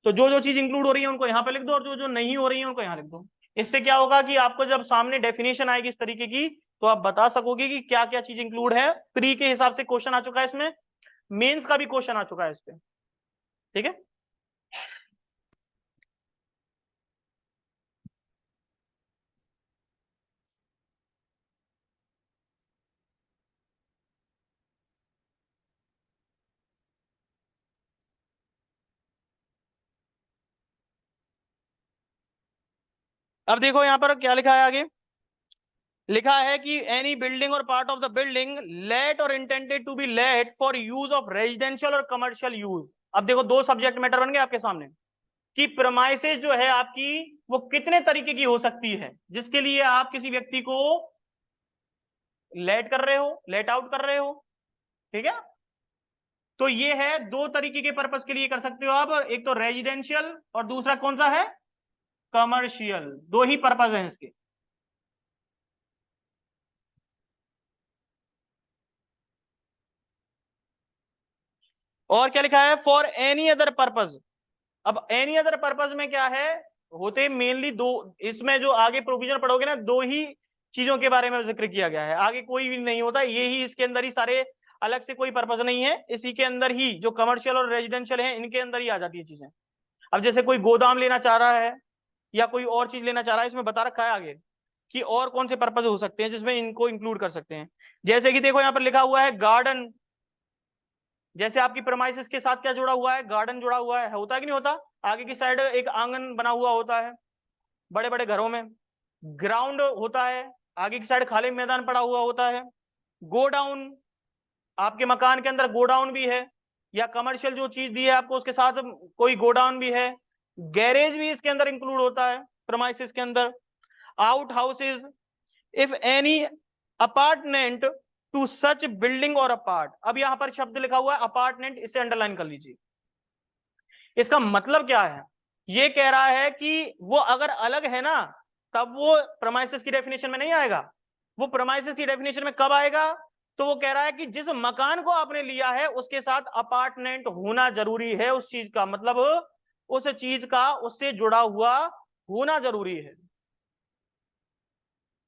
तो जो जो चीज इंक्लूड हो रही है उनको यहां पे लिख दो और जो जो नहीं हो रही है उनको यहां लिख दो। इससे क्या होगा कि आपको जब सामने डेफिनेशन आएगी इस तरीके की तो आप बता सकोगे कि क्या क्या चीज इंक्लूड है। प्री के हिसाब से क्वेश्चन आ चुका है इसमें, मेंस का भी क्वेश्चन आ चुका है इस पे, ठीक है। अब देखो यहां पर क्या लिखा है आगे, लिखा है कि any building or part of the building let or intended to be let for use of residential or commercial use. अब देखो दो सब्जेक्ट मैटर बन गए आपके सामने कि प्रेमाइसेस जो है आपकी वो कितने तरीके की हो सकती है जिसके लिए आप किसी व्यक्ति को लेट कर रहे हो, लेट आउट कर रहे हो, ठीक है। तो ये है दो तरीके के पर्पस के लिए कर सकते हो आप, एक तो रेजिडेंशियल और दूसरा कौन सा है, कमर्शियल। दो ही पर्पस हैं इसके। और क्या लिखा है, फॉर एनी अदर पर्पज। अब एनी अदर पर्पज में क्या है, होते मेनली दो, इसमें जो आगे प्रोविजन पढ़ोगे ना दो ही चीजों के बारे में जिक्र किया गया है, आगे कोई भी नहीं होता, ये ही इसके अंदर ही सारे, अलग से कोई पर्पज नहीं है, इसी के अंदर ही जो कमर्शियल और रेजिडेंशियल है इनके अंदर ही आ जाती है चीजें। अब जैसे कोई गोदाम लेना चाह रहा है या कोई और चीज लेना चाह रहा है, इसमें बता रखा है आगे कि और कौन से पर्पज हो सकते हैं जिसमें इनको इंक्लूड कर सकते हैं। जैसे कि देखो यहाँ पर लिखा हुआ है गार्डन, जैसे आपकी प्रेमाइसिस के साथ क्या जुड़ा हुआ है, गार्डन जुड़ा हुआ है, होता है कि नहीं होता, आगे की साइड एक आंगन बना हुआ होता है बड़े बड़े घरों में, ग्राउंड होता है, आगे की साइड खाली मैदान पड़ा हुआ होता है, गोडाउन, आपके मकान के अंदर गोडाउन भी है, या कमर्शियल जो चीज दी है आपको उसके साथ कोई गोडाउन भी है, गैरेज भी इसके अंदर इंक्लूड होता है प्रेमाइसिस के अंदर, out houses, if any apartment to such building or apart. अब यहां पर शब्द लिखा हुआ है अपार्टमेंट, इसे अंडरलाइन कर लीजिए। इसका मतलब क्या है, ये कह रहा है कि वो अगर अलग है ना तब वो प्रेमाइसिस की डेफिनेशन में नहीं आएगा, वो प्रेमाइसिस की डेफिनेशन में कब आएगा, तो वो कह रहा है कि जिस मकान को आपने लिया है उसके साथ अपार्टमेंट होना जरूरी है, उस चीज का मतलब उस चीज का उससे जुड़ा हुआ होना जरूरी है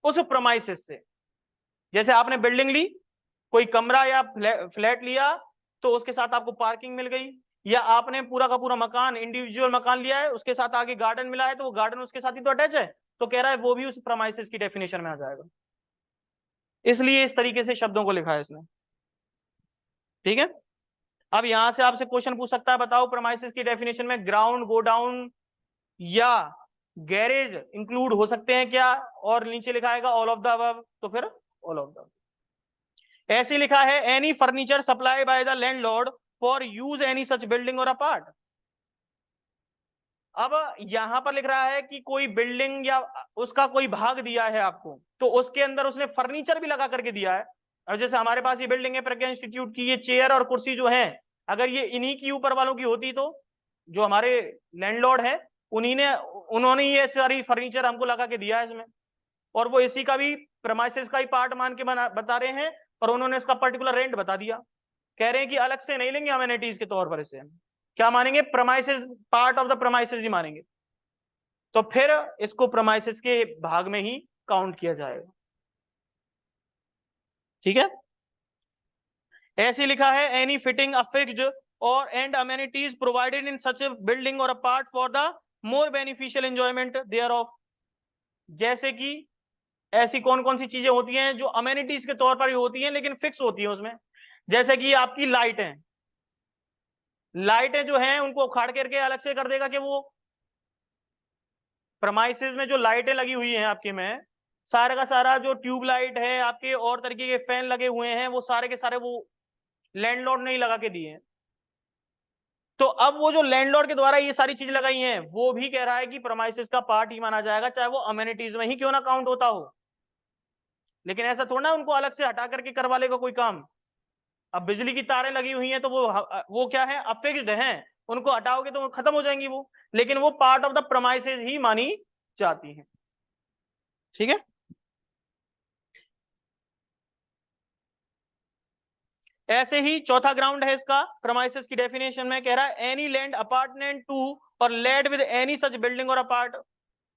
उस प्रेमाइसिस से। जैसे आपने बिल्डिंग ली, कोई कमरा या फ्लैट लिया तो उसके साथ आपको पार्किंग मिल गई, या आपने पूरा का पूरा मकान इंडिविजुअल मकान लिया है उसके साथ आगे गार्डन मिला है तो वो गार्डन उसके साथ ही तो अटैच है, तो कह रहा है वो भी उस प्रेमाइसिस की डेफिनेशन में आ जाएगा, इसलिए इस तरीके से शब्दों को लिखा है इसने, ठीक है। अब यहां से आपसे क्वेश्चन पूछ सकता है, बताओ प्रेमाइसिस की डेफिनेशन में ग्राउंड, गोडाउन या गैरेज इंक्लूड हो सकते हैं क्या, और नीचे लिखा है ऑल ऑफ द अबव, तो फिर ऑल ऑफ द। ऐसे लिखा है any furniture supply by the landlord for use any such building or apart. अब यहां पर लिख रहा है कि कोई बिल्डिंग या उसका कोई भाग दिया है आपको, तो उसके अंदर उसने फर्नीचर भी लगा करके दिया है। अब जैसे हमारे पास ये बिल्डिंग है प्रज्ञा इंस्टीट्यूट की, ये चेयर और कुर्सी जो है अगर ये इन्हीं की ऊपर वालों की होती तो जो हमारे लैंडलॉर्ड है उन्होंने ये सारी फर्नीचर हमको लगा के दिया है इसमें, और वो इसी का भी प्रेमाइसिस का ही पार्ट मान के बता रहे हैं, और उन्होंने इसका पर्टिकुलर रेंट बता दिया, कह रहे हैं कि अलग से नहीं लेंगे अमेनिटीज के तौर पर, इसे क्या मानेंगे, premises, part of the premises ही मानेंगे, तो फिर इसको प्रेमाइसिस के भाग में ही काउंट किया जाएगा, ठीक है। ऐसे लिखा है any fitting affixed or and amenities provided in such building or a part for the more beneficial enjoyment thereof. जैसे कि ऐसी कौन कौन सी चीजें होती हैं जो अमेनिटीज के तौर पर ही होती हैं लेकिन फिक्स होती है उसमें, जैसे कि आपकी लाइटें, लाइटें जो हैं उनको उखाड़ करके अलग से कर देगा कि वो प्रमाइसिस में जो लाइटें लगी हुई हैं आपके में, सारा का सारा जो ट्यूब लाइट है आपके और तरीके के फैन लगे हुए हैं वो सारे के सारे वो लैंडलॉर्ड ने ही लगा के दिए हैं, तो अब वो जो लैंडलॉर्ड के द्वारा ये सारी चीजें लगाई हैं वो भी कह रहा है कि प्रमाइसिस का पार्ट ही माना जाएगा, चाहे वो अमेनिटीज में ही क्यों ना काउंट होता हो। लेकिन ऐसा थोड़ा ना उनको अलग से हटा करके करवा लेगा कोई काम। अब बिजली की तारें लगी हुई हैं तो वो क्या है, अफिक्स्ड हैं, उनको हटाओगे तो वो खत्म हो जाएंगी वो, लेकिन वो पार्ट ऑफ द प्रमाइसेस ही मानी जाती हैं, ठीक है। ऐसे ही चौथा ग्राउंड है इसका प्रमाइसेस की डेफिनेशन में, कह रहा है एनी लैंड अपार्टमेंट टू और let with any such building or apart.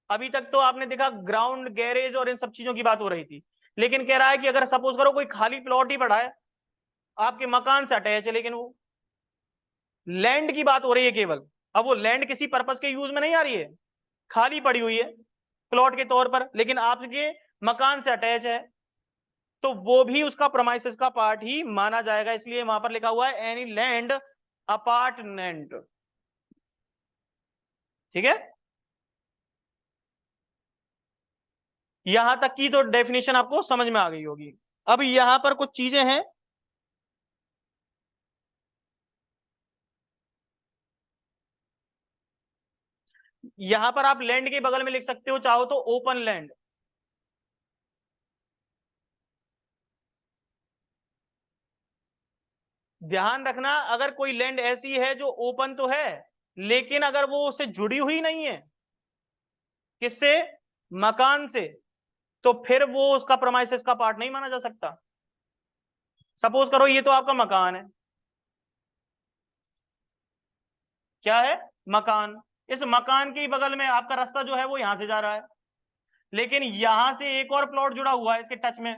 अभी तक तो आपने देखा ग्राउंड, गैरेज और इन सब चीजों की बात हो रही थी, लेकिन कह रहा है कि अगर सपोज करो कोई खाली प्लॉट ही पड़ा है आपके मकान से अटैच है, लेकिन वो लैंड की बात हो रही है केवल। अब वो लैंड किसी पर्पज के यूज में नहीं आ रही है, खाली पड़ी हुई है प्लॉट के तौर पर, लेकिन आपके मकान से अटैच है, तो वो भी उसका प्रोमाइसेस का पार्ट ही माना जाएगा। इसलिए वहां पर लिखा हुआ है एनी लैंड अपार्टमेंट। ठीक है, यहां तक की तो डेफिनेशन आपको समझ में आ गई होगी। अब यहां पर कुछ चीजें हैं, यहां पर आप लैंड के बगल में लिख सकते हो चाहो तो ओपन लैंड। ध्यान रखना, अगर कोई लैंड ऐसी है जो ओपन तो है लेकिन अगर वो उससे जुड़ी हुई नहीं है, किससे, मकान से, तो फिर वो उसका प्रोमाइसेस का पार्ट नहीं माना जा सकता। सपोज करो ये तो आपका मकान है, क्या है, मकान। इस मकान के बगल में आपका रास्ता जो है वो यहां से जा रहा है, लेकिन यहां से एक और प्लॉट जुड़ा हुआ है इसके टच में,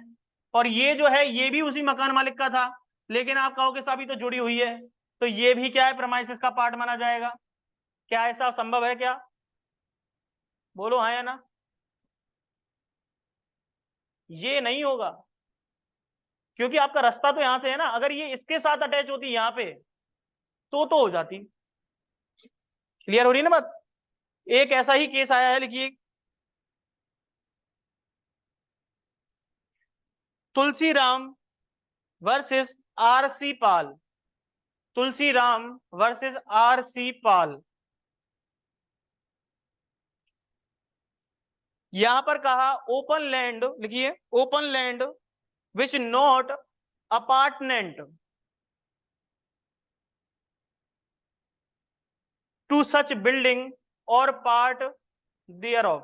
और ये जो है ये भी उसी मकान मालिक का था, लेकिन आप कहोगे साहब ये तो जुड़ी हुई है, तो ये भी क्या है, प्रेमाइसेस का पार्ट माना जाएगा। क्या ऐसा संभव है क्या, बोलो हाँ या ना। ये नहीं होगा, क्योंकि आपका रास्ता तो यहां से है ना, अगर ये इसके साथ अटैच होती यहां पे तो हो जाती। क्लियर हो रही है ना बात। एक ऐसा ही केस आया है, लिखिए, Tulsiram versus RC Pal. Tulsiram versus RC Pal. यहां पर कहा ओपन लैंड, लिखिए, open land which not apartment to such building or part thereof.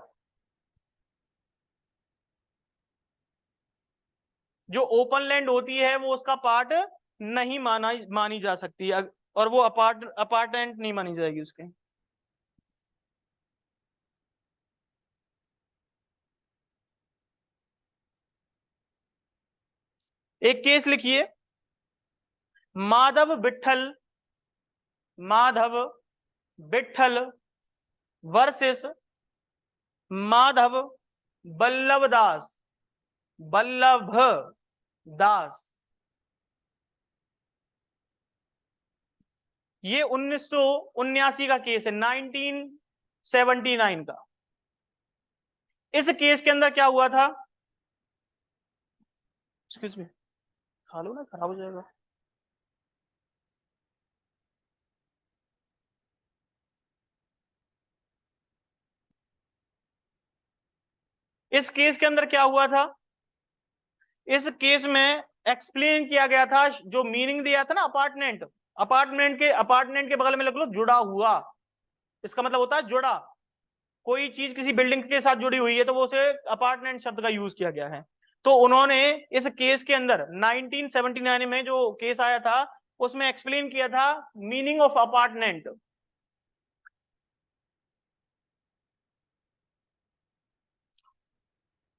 जो ओपन लैंड होती है वो उसका पार्ट नहीं मानी जा सकती, और वो अपार्टमेंट नहीं मानी जाएगी उसके। एक केस लिखिए, माधव विठल, माधव विठल वर्सेस माधव बल्लभ दास, बल्लभ दास। ये 1979 का केस है, 1979 का। इस केस के अंदर क्या हुआ था, एक्सक्यूज मी, खा लो ना, खराब हो जाएगा। इस केस के अंदर क्या हुआ था, इस केस में एक्सप्लेन किया गया था, जो मीनिंग दिया था ना अपार्टमेंट, अपार्टमेंट के बगल में लिख लो जुड़ा हुआ। इसका मतलब होता है जुड़ा, कोई चीज किसी बिल्डिंग के साथ जुड़ी हुई है तो वो उसे अपार्टमेंट शब्द का यूज किया गया है। तो उन्होंने इस केस के अंदर 1979 में जो केस आया था उसमें एक्सप्लेन किया था मीनिंग ऑफ अपार्टमेंट।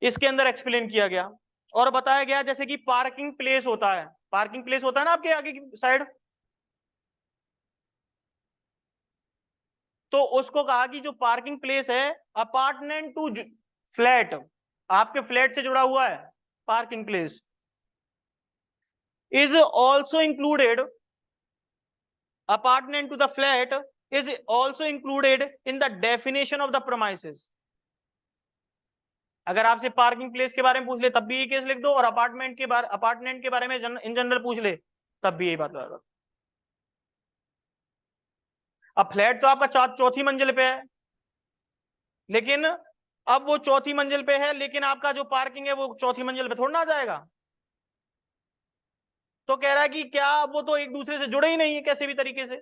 इसके अंदर एक्सप्लेन किया गया और बताया गया जैसे कि पार्किंग प्लेस होता है, पार्किंग प्लेस होता है ना आपके आगे की साइड, तो उसको कहा कि जो पार्किंग प्लेस है अपार्टमेंट टू फ्लैट, आपके फ्लैट से जुड़ा हुआ है, parking place is also included, apartment to the flat is also included in the definition of the premises. अगर आपसे पार्किंग प्लेस के बारे में पूछ ले तब भी ये केस लिख दो, और अपार्टमेंट के बारे में इन जनरल पूछ ले तब भी यही बात होगा। अब फ्लैट तो आपका चौथी मंजिल पे है, लेकिन अब वो चौथी मंजिल पे है, लेकिन आपका जो पार्किंग है वो चौथी मंजिल पे थोड़ा ना आ जाएगा। तो कह रहा है कि क्या वो तो एक दूसरे से जुड़े ही नहीं है कैसे भी तरीके से,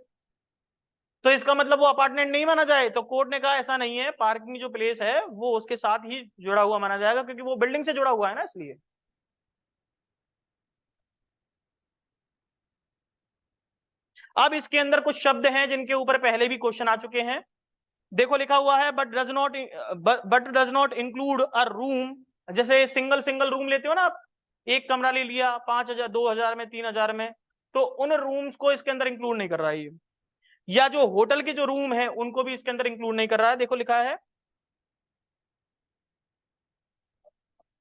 तो इसका मतलब वो अपार्टमेंट नहीं माना जाए। तो कोर्ट ने कहा ऐसा नहीं है, पार्किंग जो प्लेस है वो उसके साथ ही जुड़ा हुआ माना जाएगा, क्योंकि वो बिल्डिंग से जुड़ा हुआ है ना, इसलिए। अब इसके अंदर कुछ शब्द हैं जिनके ऊपर पहले भी क्वेश्चन आ चुके हैं, देखो लिखा हुआ है but does not include a room. जैसे सिंगल रूम लेते हो ना आप, एक कमरा ले लिया 5,000 2,000 में 3,000 में, तो उन रूम्स को इसके अंदर इंक्लूड नहीं कर रहा है ये। या जो होटल के जो रूम है उनको भी इसके अंदर इंक्लूड नहीं कर रहा है। देखो लिखा है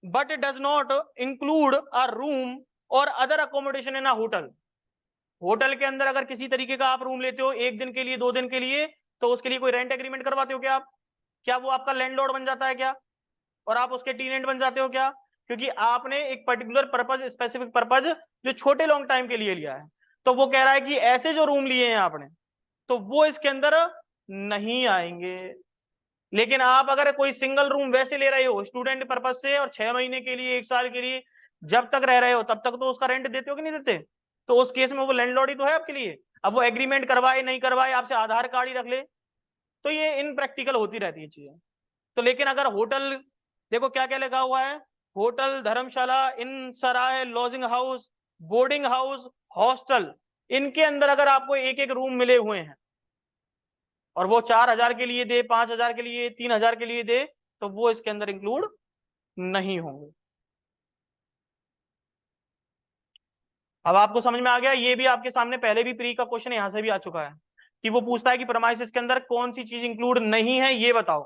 but it does not include a room or other accommodation in a hotel. Hotel के अंदर अगर किसी तरीके का आप रूम लेते हो 1 दिन के लिए 2 दिन के लिए, तो उसके लिए कोई रेंट एग्रीमेंट करवाते हो क्या आप? क्या वो आपका लैंडलॉर्ड बन जाता है क्या? और आप उसके टेनेंट बन जाते हो क्या? क्योंकि आपने एक पर्टिकुलर पर्पज, स्पेसिफिक पर्पज जो छोटे लॉन्ग टाइम के लिए लिया है। तो वो कह रहा है कि ऐसे जो रूम लिए हैं आपने, तो वो इसके अंदर नहीं आएंगे। लेकिन आप अगर कोई सिंगल रूम वैसे ले रहे हो स्टूडेंट पर्पज से, और 6 महीने के लिए 1 साल के लिए जब तक रह रहे हो तब तक तो उसका रेंट देते हो कि नहीं देते? तो उस केस में वो लैंडलॉर्ड ही तो है आपके लिए। अब वो एग्रीमेंट करवाए नहीं करवाए, आपसे आधार कार्ड ही रख ले, तो ये इनप्रैक्टिकल होती रहती है चीजें। तो लेकिन अगर होटल, देखो क्या क्या लिखा हुआ है, hotel, dharamshala, inn sarai, lodging house, boarding house, hostel, इनके अंदर अगर आपको एक एक रूम मिले हुए हैं और वो 4,000 के लिए दे, 5,000 के लिए, 3,000 के लिए दे, तो वो इसके अंदर इंक्लूड नहीं होंगे। अब आपको समझ में आ गया। ये भी आपके सामने पहले भी प्री का क्वेश्चन यहां से भी आ चुका है कि वो पूछता है कि प्रेमाइसिस के अंदर कौन सी चीज इंक्लूड नहीं है ये बताओ।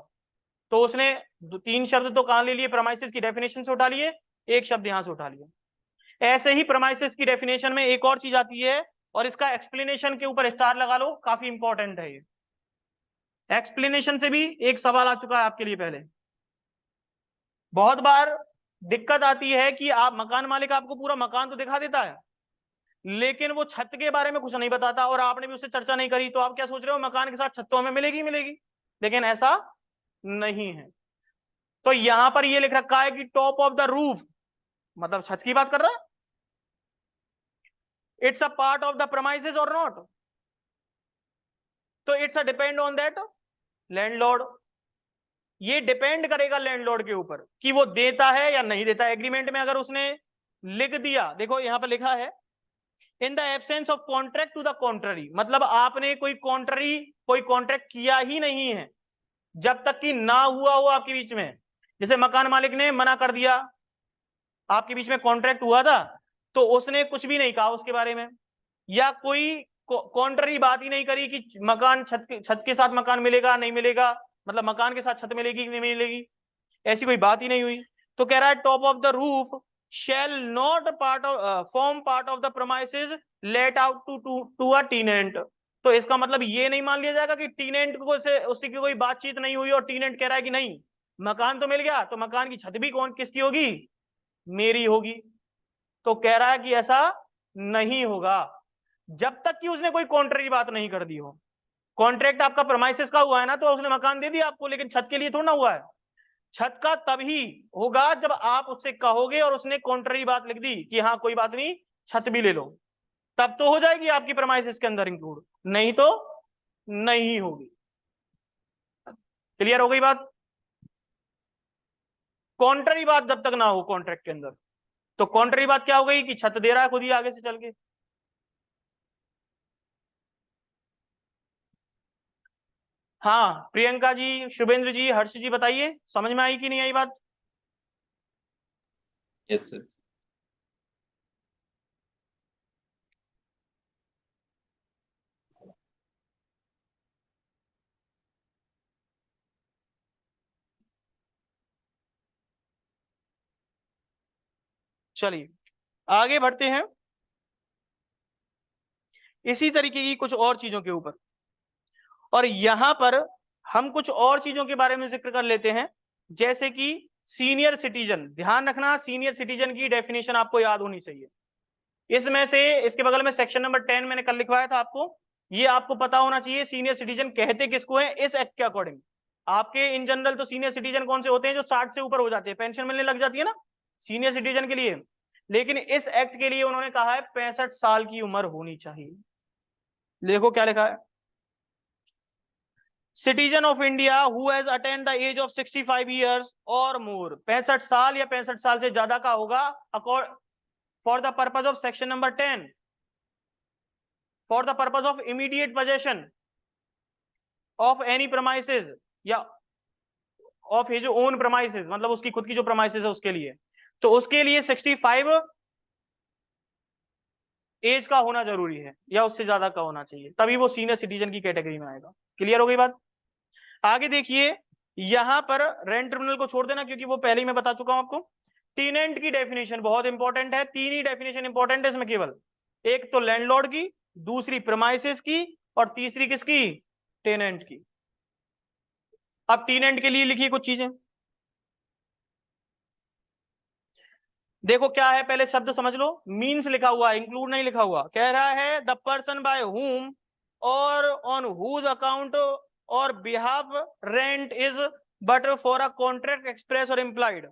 तो उसने 3 शब्द तो कहां ले लिए, प्रेमाइसिस की डेफिनेशन से उठा लिए, 1 शब्द यहां से उठा लिया। ऐसे ही प्रेमाइसिस की डेफिनेशन में एक और चीज आती है, और इसका एक्सप्लेनेशन के ऊपर स्टार लगा लो, काफी इंपॉर्टेंट है ये। एक्सप्लेनेशन से भी एक सवाल आ चुका है आपके लिए पहले। बहुत बार दिक्कत आती है कि आप, मकान मालिक आपको पूरा मकान तो दिखा देता है, लेकिन वो छत के बारे में कुछ नहीं बताता, और आपने भी उससे चर्चा नहीं करी, तो आप क्या सोच रहे हो मकान के साथ छत तो हमें मिलेगी मिलेगी, लेकिन ऐसा नहीं है। तो यहां पर ये लिख रखा है कि टॉप ऑफ द रूफ, मतलब छत की बात कर रहा है, it's a part of the premises और नॉट, तो it's a depend on that landlord. ये डिपेंड करेगा लैंडलॉर्ड के ऊपर कि वो देता है या नहीं देता। एग्रीमेंट में अगर उसने लिख दिया, देखो यहां पर लिखा है in the absence of contract to the contrary, मतलब आपने कोई कॉन्ट्रैक्ट किया ही नहीं है जब तक कि ना हुआ हो आपके बीच में। जैसे मकान मालिक ने मना कर दिया, आपके बीच में कॉन्ट्रैक्ट हुआ था, तो उसने कुछ भी नहीं कहा उसके बारे में, या कोई कॉन्ट्ररी बात ही नहीं करी कि मकान छत के साथ मकान मिलेगा नहीं मिलेगा, मतलब मकान के साथ छत मिलेगी कि नहीं मिलेगी, ऐसी कोई बात ही नहीं हुई। तो कह रहा है top of the roof shall not form part of the premises let out to a tenant। तो इसका मतलब ये नहीं मान लिया जाएगा कि टीनेंट को से उससे की कोई बातचीत नहीं हुई और टीनेंट कह रहा है कि नहीं मकान तो मिल गया, तो मकान की छत भी कौन किसकी होगी, मेरी होगी। तो कह रहा है कि ऐसा नहीं होगा जब तक कि उसने कोई कॉन्ट्ररी बात नहीं कर दी हो। कॉन्ट्रैक्ट आपका प्रेमाइसिस का हुआ है ना, तो उसने मकान दे दिया आपको, लेकिन छत के लिए थोड़ा ना हुआ है। छत का तभी होगा जब आप उससे कहोगे और उसने कॉन्ट्ररी बात लिख दी कि हाँ कोई बात नहीं छत भी ले लो, तब तो हो जाएगी आपकी प्रेमाइसिस के अंदर इंक्लूड, नहीं तो नहीं होगी। क्लियर हो गई बात? कॉन्ट्ररी बात जब तक ना हो कॉन्ट्रैक्ट के अंदर, तो कॉन्ट्ररी बात क्या हो गई कि छत दे रहा है खुद ही आगे से चल के। हाँ प्रियंका जी, शुभेंद्र जी, हर्ष जी, बताइए समझ में आई कि नहीं आई बात? Yes sir. चलिए आगे बढ़ते हैं इसी तरीके की कुछ और चीजों के ऊपर, और यहां पर हम कुछ और चीजों के बारे में जिक्र कर लेते हैं, जैसे कि सीनियर सिटीजन। ध्यान रखना सीनियर सिटीजन की डेफिनेशन आपको याद होनी चाहिए। इसमें से इसके बगल में सेक्शन नंबर 10 मैंने कल लिखवाया था आपको, ये आपको पता होना चाहिए सीनियर सिटीजन कहते किसको है इस एक्ट के अकॉर्डिंग। आपके इन जनरल तो सीनियर सिटीजन कौन से होते हैं, जो 60 से ऊपर हो जाते हैं, पेंशन मिलने लग जाती है ना सीनियर सिटीजन के लिए। लेकिन इस एक्ट के लिए उन्होंने कहा है 65 साल की उम्र होनी चाहिए। देखो क्या लिखा है, citizen of India who has attend the age of 65 years or more, 65 साल या 65 साल से ज्यादा का होगा, for the purpose of section number 10, for the purpose of immediate possession, of any premises या ऑफ हिज ओन प्रमाइसेस, मतलब उसकी खुद की जो प्रमाइसेस है उसके लिए, तो उसके लिए 65 एज का होना जरूरी है या उससे ज्यादा का होना चाहिए, तभी वो सीनियर सिटीजन की कैटेगरी में आएगा। क्लियर हो गई बात? आगे देखिए, यहां पर रेंट ट्रिब्यूनल को छोड़ देना क्योंकि वो पहले ही मैं बता चुका हूं आपको। टीनेंट की डेफिनेशन बहुत इंपॉर्टेंट है, तीन ही डेफिनेशन इंपॉर्टेंट है इसमें केवल, एक तो लैंडलॉर्ड की, दूसरी प्रीमाइसेस की, और तीसरी किसकी? टेनेंट की। अब टीनेंट के लिए लिखिए कुछ चीजें। देखो क्या है, पहले शब्द समझ लो। मीन्स लिखा हुआ है, इंक्लूड नहीं लिखा हुआ। कह रहा है द पर्सन बाय हुम और ऑन हुज अकाउंट और behalf rent is but for a contract express और implied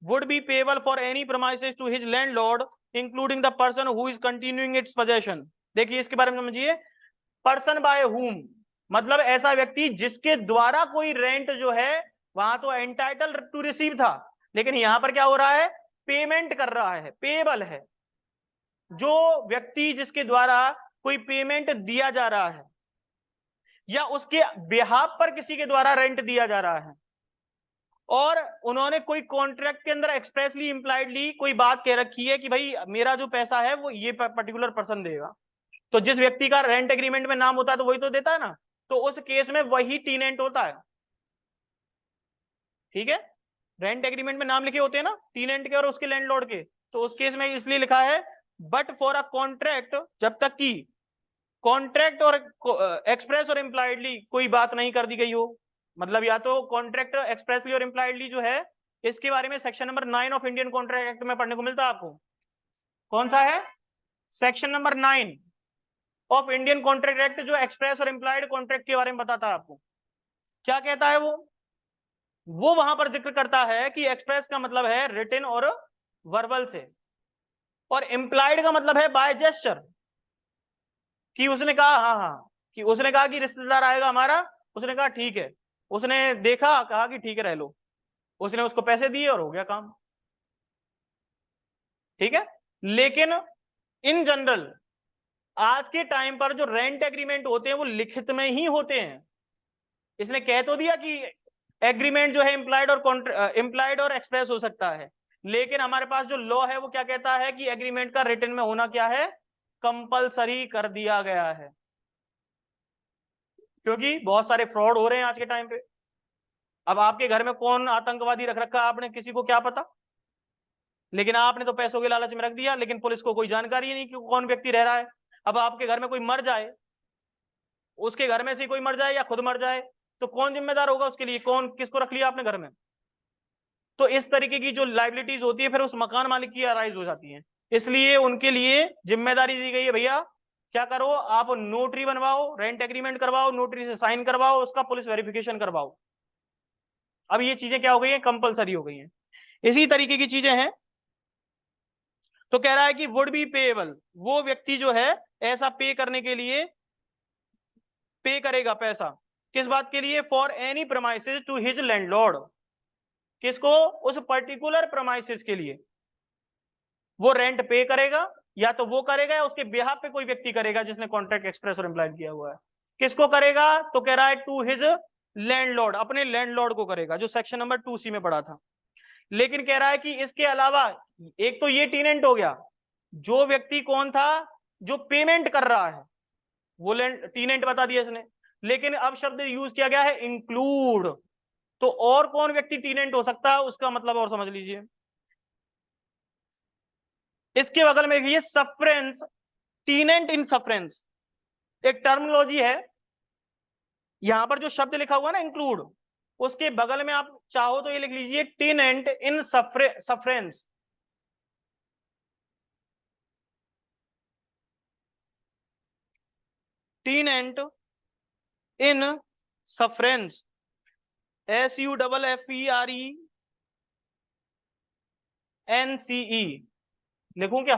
would be payable for any premises to his landlord including the person who is continuing its possession। देखिए इसके बारे में समझिए। Person by whom मतलब ऐसा व्यक्ति जिसके द्वारा कोई रेंट जो है, वहां तो एंटाइटल टू रिसीव था, लेकिन यहां पर क्या हो रहा है? पेमेंट कर रहा है, पेबल है। जो व्यक्ति जिसके द्वारा कोई पेमेंट दिया जा रहा है या उसके बिहाफ पर किसी के द्वारा रेंट दिया जा रहा है, और उन्होंने कोई कॉन्ट्रैक्ट के अंदर एक्सप्रेसली इंप्लाइडली कोई बात कह रखी है कि भाई मेरा जो पैसा है वो ये पर्टिकुलर पर्सन देगा, तो जिस व्यक्ति का रेंट एग्रीमेंट में नाम होता है तो वही तो देता है ना, तो उस केस में वही टीनेंट होता है। ठीक है, रेंट एग्रीमेंट में नाम लिखे होते हैं ना टीनेंट के और उसके लैंडलॉर्ड के, तो उस केस में इसलिए लिखा है बट फॉर अ कॉन्ट्रैक्ट, जब तक कि कॉन्ट्रैक्ट और एक्सप्रेस और इंप्लाइडली कोई बात नहीं कर दी गई हो। मतलब या तो कॉन्ट्रैक्ट एक्सप्रेसली और इंप्लाइडली जो है, इसके बारे में section number 9 of Indian contract act में पढ़ने को मिलता है आपको। कौन सा है? Section number 9 of Indian contract act, जो एक्सप्रेस और इंप्लाइड कॉन्ट्रैक्ट के बारे में बताता है आपको। क्या कहता है वो वहां पर जिक्र करता है कि एक्सप्रेस का मतलब है रिटन और वर्बल से, और इंप्लाइड का मतलब है बाय जेस्चर, कि उसने कहा हाँ हाँ, कि उसने कहा कि रिश्तेदार आएगा हमारा, उसने कहा ठीक है, उसने देखा कहा कि ठीक है रह लो, उसने उसको पैसे दिए और हो गया काम। ठीक है, लेकिन इन जनरल आज के टाइम पर जो रेंट एग्रीमेंट होते हैं वो लिखित में ही होते हैं। इसने कह तो दिया कि एग्रीमेंट जो है इम्प्लाइड और एक्सप्रेस हो सकता है, लेकिन हमारे पास जो लॉ है वो क्या कहता है कि एग्रीमेंट का रिटन में होना क्या है? कंपलसरी कर दिया गया है, क्योंकि बहुत सारे फ्रॉड हो रहे हैं आज के टाइम पे। अब आपके घर में कौन आतंकवादी रख रखा है आपने किसी को क्या पता, लेकिन आपने तो पैसों के लालच में रख दिया, लेकिन पुलिस को कोई जानकारी नहीं कि कौन व्यक्ति रह रहा है। अब आपके घर में कोई मर जाए, उसके घर में से कोई मर जाए या खुद मर जाए, तो कौन जिम्मेदार होगा उसके लिए? कौन, किसको रख लिया आपने घर में? तो इस तरीके की जो लाइबिलिटीज होती है फिर उस मकान मालिक की अराइज हो जाती है, इसलिए उनके लिए जिम्मेदारी दी गई है, भैया क्या करो, आप नोटरी बनवाओ, रेंट एग्रीमेंट करवाओ, नोटरी से साइन करवाओ, उसका पुलिस वेरिफिकेशन करवाओ। अब ये चीजें क्या हो गई हैं? कंपलसरी हो गई हैं। इसी तरीके की चीजें हैं। तो कह रहा है कि वुड बी पेएबल, वो व्यक्ति जो है ऐसा पे करने के लिए पे करेगा पैसा, किस बात के लिए? For any premises to his landlord, किसको? उस पर्टिकुलर प्रमाइसेस के लिए वो रेंट पे करेगा, या तो वो करेगा या उसके बिहाफ पे कोई व्यक्ति करेगा जिसने कॉन्ट्रैक्ट एक्सप्रेस और इम्प्लाइड किया हुआ है। किसको करेगा? तो कह रहा है टू हिज लैंडलॉर्ड, अपने लैंडलॉर्ड को करेगा, जो सेक्शन नंबर 2C में पढ़ा था। लेकिन कह रहा है कि इसके अलावा, एक तो ये टीनेंट हो गया, जो व्यक्ति कौन था? जो पेमेंट कर रहा है वो टीनेंट बता दिया इसने, लेकिन अब शब्द यूज किया गया है इंक्लूड। तो और कौन व्यक्ति टीनेंट हो सकता है उसका मतलब और समझ लीजिए। इसके बगल में ये सफ्रेंस, टीनेंट इन सफ्रेंस एक टर्मिनोलॉजी है। यहां पर जो शब्द लिखा हुआ ना इंक्लूड, उसके बगल में आप चाहो तो ये लिख लीजिए टीनेंट इन सफ्रेंस। टीनेंट इन सफ्रेंस, SUFFERENCE लिखूं क्या?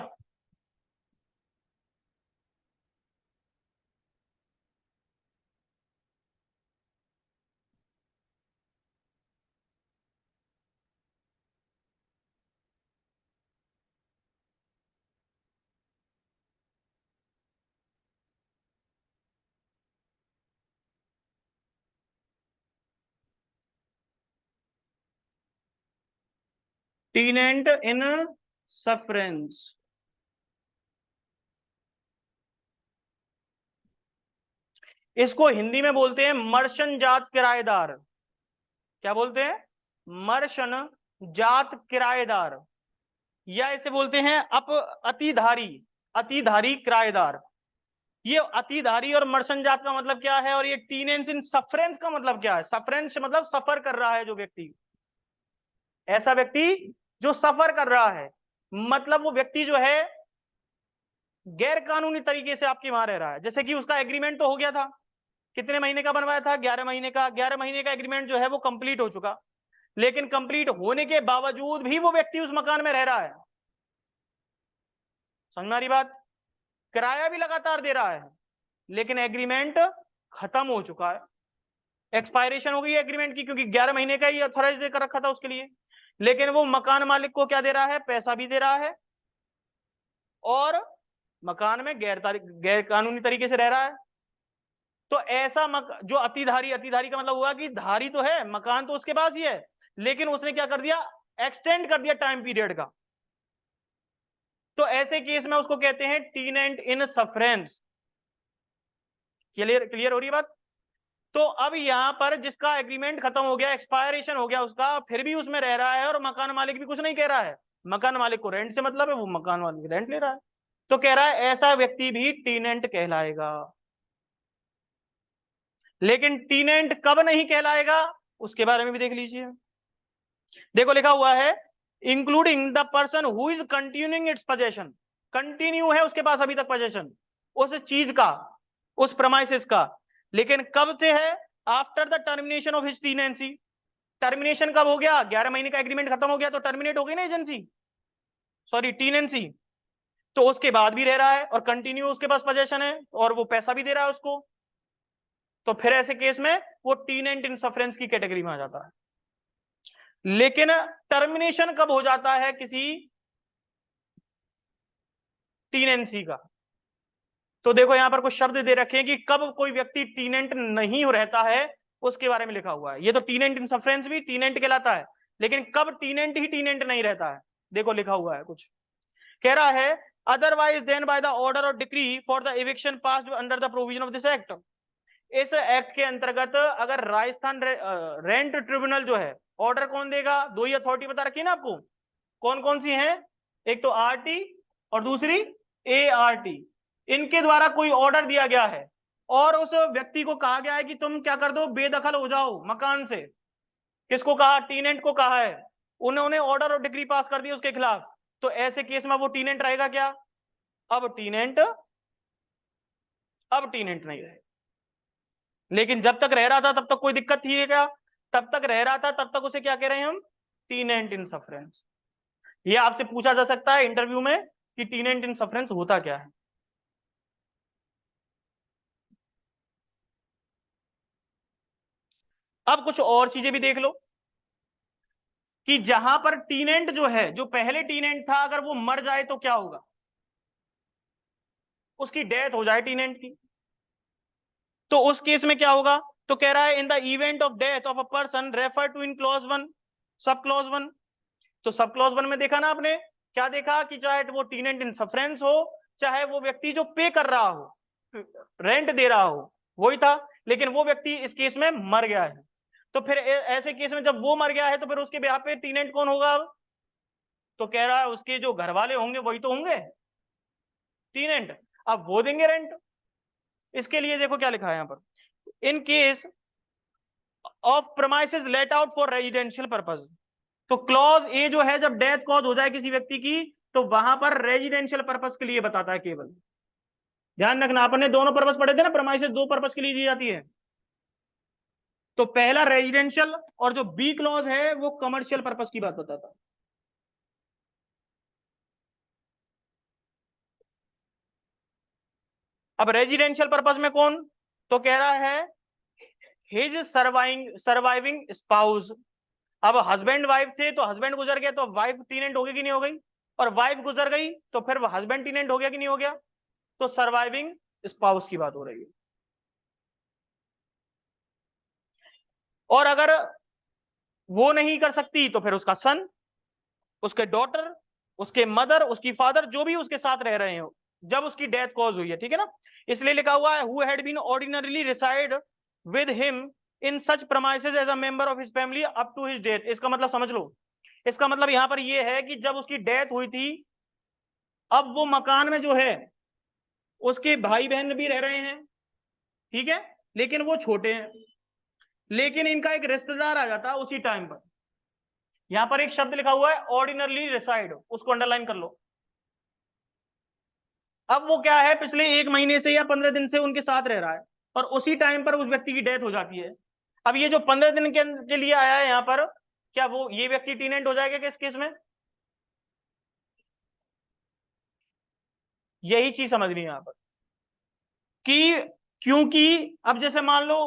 टीनेंट इन सफरेंस। इसको हिंदी में बोलते हैं मर्शन जात किराएदार। क्या बोलते हैं? मर्शन जात किराएदार, या इसे बोलते हैं अतिधारी, अतिधारी किराएदार। ये अतिधारी और मर्शन जात का मतलब क्या है, और ये टीनेंस इन सफरेंस का मतलब क्या है? सफरेंस मतलब सफर कर रहा है जो व्यक्ति, ऐसा व्यक्ति जो सफर कर रहा है, मतलब वो व्यक्ति जो है गैर कानूनी तरीके से आपके वहां रह रहा है। जैसे कि उसका एग्रीमेंट तो हो गया था, कितने महीने का बनवाया था? 11 महीने का। 11 महीने का एग्रीमेंट जो है वो कंप्लीट हो चुका, लेकिन कंप्लीट होने के बावजूद भी वो व्यक्ति उस मकान में रह रहा है। समझ में आ रही बात? किराया भी लगातार दे रहा है, लेकिन एग्रीमेंट खत्म हो चुका है, एक्सपायरेशन हो गई है एग्रीमेंट की, क्योंकि 11 महीने का ही अथॉराइज देकर रखा था उसके लिए। लेकिन वो मकान मालिक को क्या दे रहा है? पैसा भी दे रहा है, और मकान में गैर कानूनी तरीके से रह रहा है। तो ऐसा जो अतिधारी, अतिधारी का मतलब हुआ कि धारी तो है, मकान तो उसके पास ही है, लेकिन उसने क्या कर दिया? एक्सटेंड कर दिया टाइम पीरियड का। तो ऐसे केस में उसको कहते हैं टीनेंट इन सफरेंस। क्लियर? क्लियर हो रही बात? तो अब यहां पर जिसका एग्रीमेंट खत्म हो गया, एक्सपायरेशन हो गया उसका, फिर भी उसमें रह रहा है और मकान मालिक भी कुछ नहीं कह रहा है, मकान मालिक को रेंट से मतलब है, वो मकान मालिक रेंट ले रहा है, तो कह रहा है ऐसा व्यक्ति भी टीनेंट कहलाएगा। लेकिन टीनेंट कब नहीं कहलाएगा उसके बारे में भी देख लीजिए। देखो लिखा हुआ है including the person who is continuing it's possession. Continue है उसके पास अभी तक पोजेशन उस चीज का, उस प्रमाइसिस का, लेकिन कब से है? After the termination of his tenancy. Termination कब हो गया? 11 महीने का एग्रीमेंट खत्म हो गया तो टर्मिनेट हो गई ना एजेंसी, सॉरी टीनेंसी। तो उसके बाद भी रह रहा है और कंटिन्यू उसके पास पोजेशन है और वो पैसा भी दे रहा है उसको, तो फिर ऐसे केस में वो टीनेंट इन सफरेंस की कैटेगरी में आ जाता है। लेकिन टर्मिनेशन कब हो जाता है किसी टीनेंसी का? तो देखो यहां पर कुछ शब्द दे रखे हैं कि कब कोई व्यक्ति टीनेंट नहीं रहता है, उसके बारे में लिखा हुआ है। ये तो टीनेंट इन सफरेंस भी टीनेंट कहलाता है, लेकिन कब टीनेंट ही टीनेंट नहीं रहता है? देखो लिखा हुआ है कुछ, कह रहा है otherwise than by the order or decree for the eviction passed under the provision of this act. इस एक्ट के अंतर्गत अगर राजस्थान रेंट ट्रिब्यूनल जो है, ऑर्डर कौन देगा? दो ही अथॉरिटी बता रखी है ना आपको, कौन कौन सी है? एक तो आरटी और दूसरी एआरटी। इनके द्वारा कोई ऑर्डर दिया गया है और उस व्यक्ति को कहा गया है कि तुम क्या कर दो? बेदखल हो जाओ मकान से। किसको कहा? टीनेंट को कहा है। उन्होंने ऑर्डर और डिक्री पास कर दी उसके खिलाफ, तो ऐसे केस में वो टीनेंट रहेगा क्या? अब टीनेंट नहीं रहे। लेकिन जब तक रह रहा था तब तक कोई दिक्कत थी क्या? तब तक रह रहा था तब तक उसे क्या कह रहे हैं हम? टीनेंट इन सफरेंस। ये आपसे पूछा जा सकता है इंटरव्यू में कि टीनेंट इन सफरेंस होता क्या है। अब कुछ और चीजें भी देख लो कि जहां पर टीनेंट जो है, जो पहले टीनेंट था, अगर वो मर जाए तो क्या होगा? उसकी डेथ हो जाए टीनेंट की, तो उस केस में क्या होगा? तो कह रहा है in the event of death of a person refer to in clause 1, sub clause 1। तो सब क्लॉज 1 में देखा ना आपने, क्या देखा कि चाहे वो टीनेंट इन सफरेंस हो, चाहे वो व्यक्ति जो पे कर रहा हो, रेंट दे रहा हो, वही था, लेकिन वो व्यक्ति इस केस में मर गया है। तो फिर ऐसे केस में जब वो मर गया है तो फिर उसके ब्याह पे टीनेंट कौन होगा अब? तो कह रहा है उसके जो घर वाले होंगे वही तो होंगे टीनेंट, अब वो देंगे रेंट। इसके लिए देखो क्या लिखा है यहां पर, in case of premises let out for residential purpose. तो क्लॉज ए जो है, जब डेथ कॉज हो जाए किसी व्यक्ति की, तो वहां पर रेजिडेंशियल पर्पज के लिए बताता है केवल। ध्यान रखना, आपने दोनों पर्पज पढ़े थे ना, प्रमाइसेस दो पर्पज के लिए दी जाती है। तो पहला रेजिडेंशियल और जो बी क्लॉज है वो कमर्शियल पर्पज की बात बताता है। अब रेजिडेंशियल पर्पज में कौन? तो कह रहा है हिज सर्वाइविंग स्पाउस। अब हस्बैंड वाइफ थे तो हस्बैंड गुजर गया तो वाइफ टीनेंट हो गई कि नहीं हो गई, और वाइफ गुजर गई तो फिर हस्बैंड टीनेंट हो गया कि नहीं हो गया, तो सर्वाइविंग स्पाउस की बात हो रही है। और अगर वो नहीं कर सकती तो फिर उसका सन, उसके डॉटर, उसके मदर, उसकी फादर, जो भी उसके साथ रह रहे हो जब उसकी डेथ कॉज हुई है, ठीक है ना। इसलिए लिखा हुआ है who had been ordinarily reside with him in such premises as a member of his family up to his death. इसका मतलब समझ लो, इसका मतलब यहां पर यह है कि जब उसकी डेथ हुई थी, अब वो मकान में जो है उसके भाई बहन भी रह रहे हैं, ठीक है, लेकिन वो छोटे हैं, लेकिन इनका एक रिश्तेदार आ जाता है उसी टाइम पर। यहां पर एक शब्द लिखा हुआ है ऑर्डिनरली रिसाइड, उसको अंडरलाइन कर लो। अब वो क्या है, पिछले 1 महीने से या 15 दिन से उनके साथ रह रहा है और उसी टाइम पर उस व्यक्ति की डेथ हो जाती है। अब ये जो 15 दिन के लिए आया है यहाँ पर, क्या वो ये व्यक्ति टीनेंट हो जाएगा किस केस में? यही चीज समझनी है यहाँ पर कि क्योंकि अब जैसे मान लो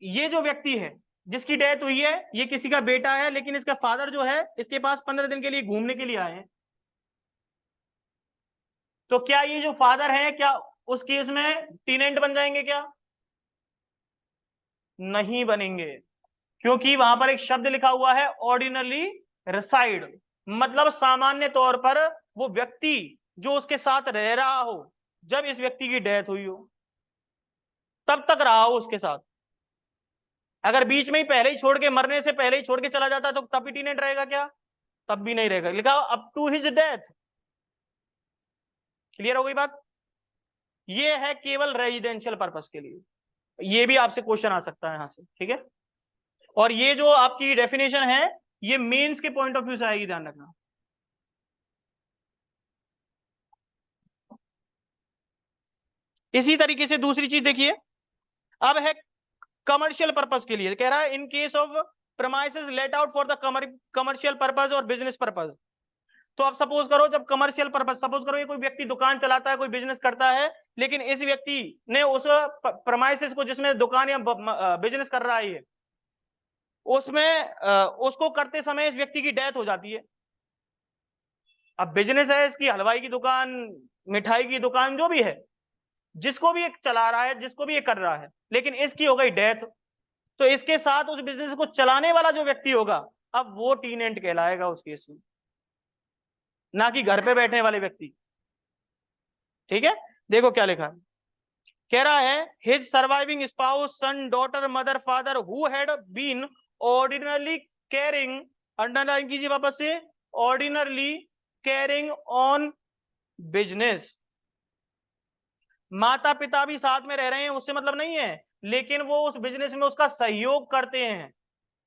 ये जो व्यक्ति है जिसकी डेथ हुई है, ये किसी का बेटा है, लेकिन इसका फादर जो है इसके पास 15 दिन के लिए घूमने के लिए आए हैं, तो क्या ये जो फादर है क्या उस केस में टीनेंट बन जाएंगे क्या? नहीं बनेंगे, क्योंकि वहां पर एक शब्द लिखा हुआ है ऑर्डिनरली रिसाइड, मतलब सामान्य तौर पर वो व्यक्ति जो उसके साथ रह रहा हो जब इस व्यक्ति की डेथ हुई हो तब तक रहा हो उसके साथ। अगर बीच में ही पहले ही छोड़ के, मरने से पहले ही छोड़ के चला जाता तो तब भी टीनेंट रहेगा क्या? तब भी नहीं रहेगा। लिखा up to his death. Clear हो गई बात? ये है केवल रेजिडेंशियल पर्पस के लिए, ये भी आपसे क्वेश्चन आ सकता है यहां से, ठीक है। और ये जो आपकी डेफिनेशन है ये मेंस के पॉइंट ऑफ व्यू से आएगी, ध्यान रखना। इसी तरीके से दूसरी चीज देखिए, अब है कमर्शियल पर्पस के लिए, कह रहा है in case of premises let out for the commercial purpose और बिजनेस पर्पस। तो अब सपोज करो जब कमर्शियल पर्पस, सपोज करो ये कोई व्यक्ति दुकान चलाता है, कोई बिजनेस करता है, लेकिन इस व्यक्ति ने उस प्रमाइसेस को, जिसमें दुकान या बिजनेस कर रहा है, उसमें उसको करते समय इस व्यक्ति की डेथ हो जाती है। अब बिजनेस है इसकी, हलवाई की दुकान, मिठाई की दुकान, जो भी है, जिसको भी एक चला रहा है, जिसको भी ये कर रहा है, लेकिन इसकी हो गई डेथ, तो इसके साथ उस बिजनेस को चलाने वाला जो व्यक्ति होगा, अब वो टीनेंट कहलाएगा उस केस में, ना कि घर पे बैठने वाले व्यक्ति। ठीक है, देखो क्या लिखा है, कह रहा है his surviving spouse, son, daughter, mother, father who had been ordinarily caring, underline कीजिए वापस से, ऑर्डिनरली केयरिंग ऑन बिजनेस। माता पिता भी साथ में रह रहे हैं उससे मतलब नहीं है, लेकिन वो उस बिजनेस में उसका सहयोग करते हैं,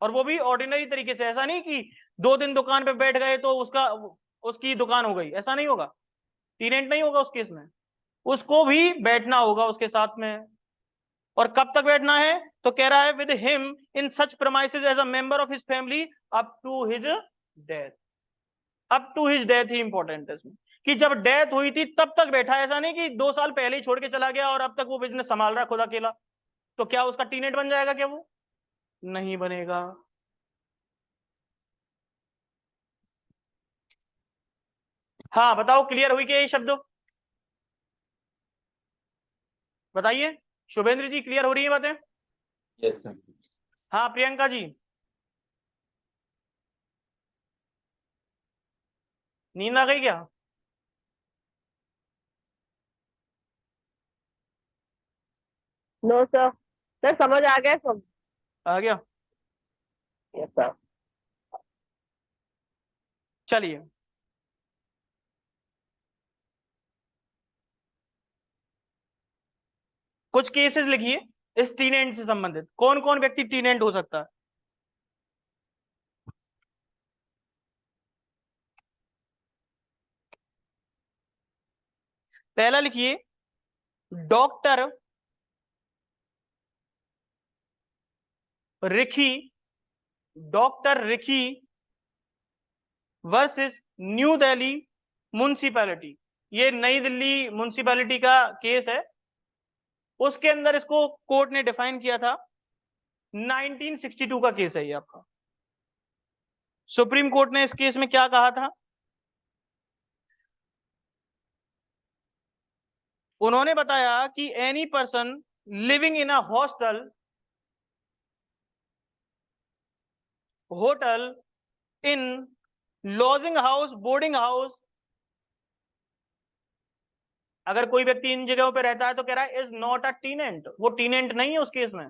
और वो भी ऑर्डिनरी तरीके से। ऐसा नहीं कि 2 दिन दुकान पे बैठ गए तो उसकी दुकान हो गई, ऐसा नहीं होगा, टीनेंट नहीं होगा उस केस में, उसको भी बैठना होगा उसके साथ में। और कब तक बैठना है, तो कह रहा है with him in such premises as a member of his family up to his death. Up to his death ही इंपॉर्टेंट है इसमें, कि जब डेथ हुई थी तब तक बैठा, ऐसा नहीं कि 2 साल पहले ही छोड़ के चला गया और अब तक वो बिजनेस संभाल रहा है खुद अकेला, तो क्या उसका टीनेंट बन जाएगा क्या? वो नहीं बनेगा। हाँ बताओ, क्लियर हुई क्या ये शब्द? बताइए, शुभेंद्र जी क्लियर हो रही है बातें? Yes sir. हाँ प्रियंका जी, नींद आ गई क्या? नो सर, सर समझ आ गया सब। आ गया, यस सर। चलिए। कुछ केसेस लिखिए इस टीनेंट से संबंधित, कौन कौन व्यक्ति टीनेंट हो सकता है। पहला लिखिए, doctor Rikhi, doctor Rikhi versus new Delhi municipality. ये नई दिल्ली म्युनिसिपैलिटी का केस है, उसके अंदर इसको कोर्ट ने डिफाइन किया था। 1962 का केस है ये आपका। सुप्रीम कोर्ट ने इस केस में क्या कहा था? उन्होंने बताया कि any person living in a hostel, hotel, in, lodging house, boarding house, अगर कोई व्यक्ति इन जगहों पे रहता है तो कह रहा है इज नॉट अ टीनेंट, वो टीनेंट नहीं है उस केस में।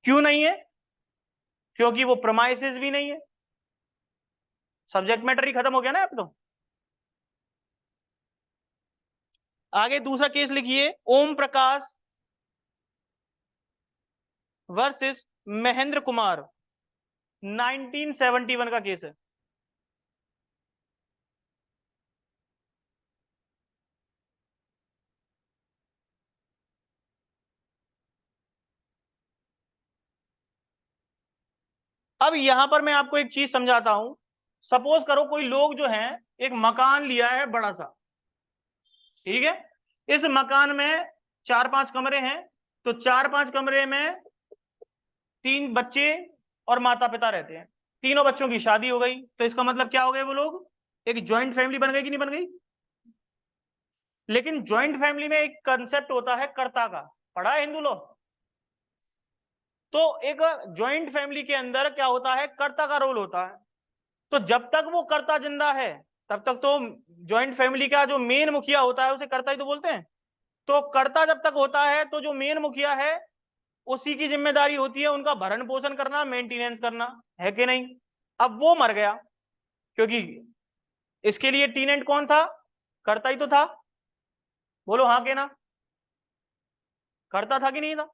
क्यों नहीं है? क्योंकि वो प्रमाइसेस भी नहीं है। सब्जेक्ट मैटर ही खत्म हो गया ना अब तो। आगे दूसरा केस लिखिए, ओम प्रकाश वर्सेस महेंद्र कुमार, 1971 का केस है। अब यहां पर मैं आपको एक चीज समझाता हूं। सपोज करो कोई लोग जो हैं एक मकान लिया है बड़ा सा, ठीक है। इस मकान में 4-5 कमरे हैं, तो 4-5 कमरे में 3 बच्चे और माता पिता रहते हैं। तीनों बच्चों की शादी हो गई, तो इसका मतलब क्या हो गए वो लोग, एक ज्वाइंट फैमिली बन गई कि नहीं बन गई? लेकिन ज्वाइंट फैमिली में एक कंसेप्ट होता है कर्ता का, पढ़ा है हिंदू लॉ? तो एक ज्वाइंट फैमिली के अंदर क्या होता है, कर्ता का रोल होता है। तो जब तक वो कर्ता जिंदा है तब तक तो ज्वाइंट फैमिली का जो मेन मुखिया होता है उसे कर्ता ही तो बोलते हैं। तो कर्ता जब तक होता है तो जो मेन मुखिया है उसी की जिम्मेदारी होती है उनका भरण पोषण करना, मेंटेनेंस करना, है कि नहीं? अब वो मर गया, क्योंकि इसके लिए टीनेंट कौन था? कर्ता ही तो था। बोलो हाँ के ना? कर्ता था कि नहीं था?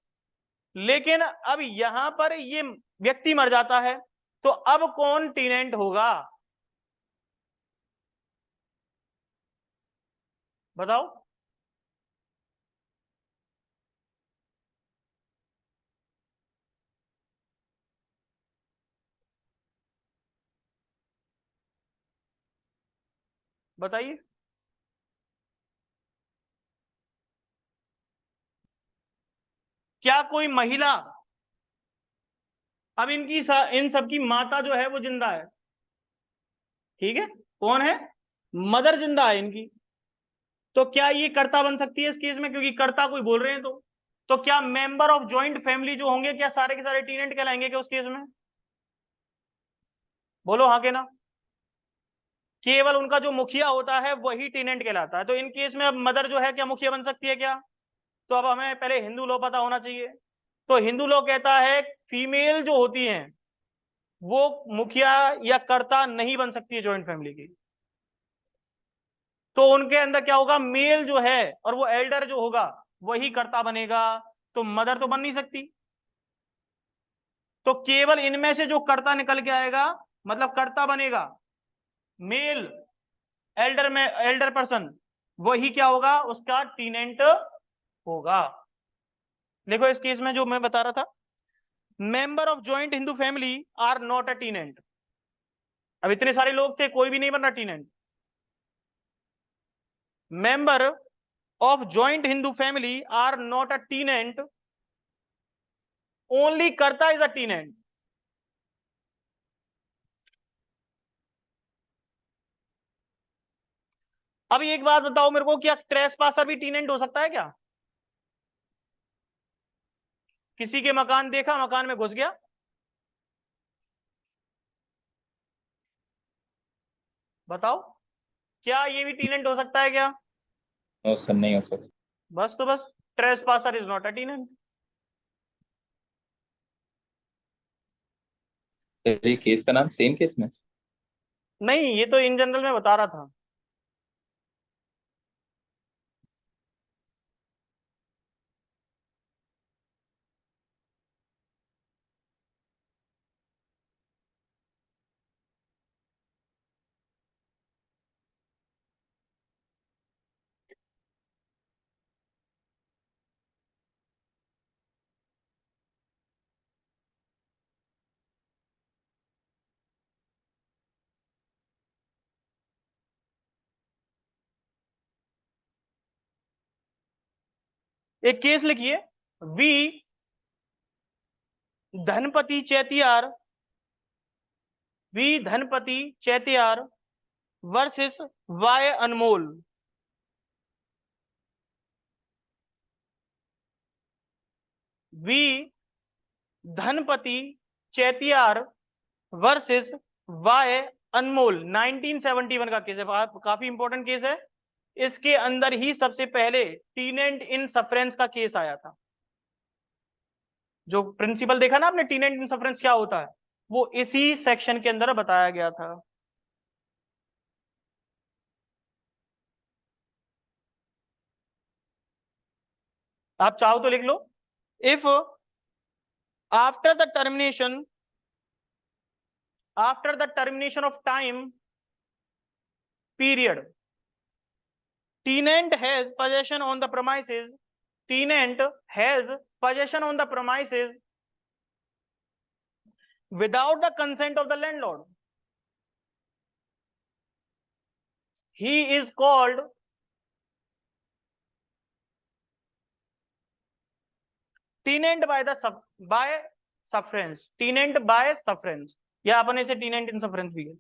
लेकिन अब यहां पर ये व्यक्ति मर जाता है, तो अब कौन टीनेंट होगा? बताओ। बताइए। क्या कोई महिला, अब इन सबकी माता जो है वो जिंदा है, ठीक है, कौन है? मदर जिंदा है इनकी। तो क्या ये कर्ता बन सकती है इस केस में, क्योंकि कर्ता कोई बोल रहे हैं तो क्या मेंबर ऑफ जॉइंट फैमिली जो होंगे क्या सारे के सारे टीनेंट कहलाएंगे क्या उस केस में? बोलो हाँ के ना? केवल उनका जो मुखिया होता है वही टीनेंट कहलाता है। तो इन केस में अब मदर जो है क्या मुखिया बन सकती है क्या? तो अब हमें पहले हिंदू लॉ पता होना चाहिए। तो हिंदू लॉ कहता है फीमेल जो होती हैं वो मुखिया या कर्ता नहीं बन सकती है ज्वाइंट फैमिली की। तो उनके अंदर क्या होगा, मेल जो है और वो एल्डर जो होगा वही कर्ता बनेगा। तो मदर तो बन नहीं सकती। तो केवल इनमें से जो कर्ता निकल के आएगा, मतलब कर्ता बनेगा मेल, एल्डर पर्सन, वही क्या होगा, उसका टीनेंट होगा। देखो इस केस में जो मैं बता रहा था, member of joint Hindu family are not a tenant. अब इतने सारे लोग थे, कोई भी नहीं बन रहा tenant. Member of joint Hindu family are not a tenant, only karta is a tenant. अब एक बात बताओ मेरे को, क्या ट्रेसपासर भी टीनेंट हो सकता है क्या? किसी के मकान देखा, मकान में घुस गया, बताओ क्या ये भी टीनेंट हो सकता है क्या? नो सर, नहीं हो सकता। बस तो बस, trespasser is not a tenant. Sir ये केस का नाम सेम केस में? नहीं, ये तो इन जनरल में बता रहा था। एक केस लिखिए, V Dhanpati Chettiar, V Dhanpati Chettiar versus Y Anmol. B Dhanpati Chettiar versus Y Anmol 1971 का केस है, काफी इंपॉर्टेंट केस है। इसके अंदर ही सबसे पहले टीनेंट इन सफरेंस का केस आया था। जो प्रिंसिपल देखा ना आपने, टीनेंट इन सफरेंस क्या होता है, वो इसी सेक्शन के अंदर बताया गया था। आप चाहो तो लिख लो, if after the termination of time period tenant has possession on the premises without the consent of the landlord, he is called tenant by sufferance, या अपन इसे tenant in sufferance भी है।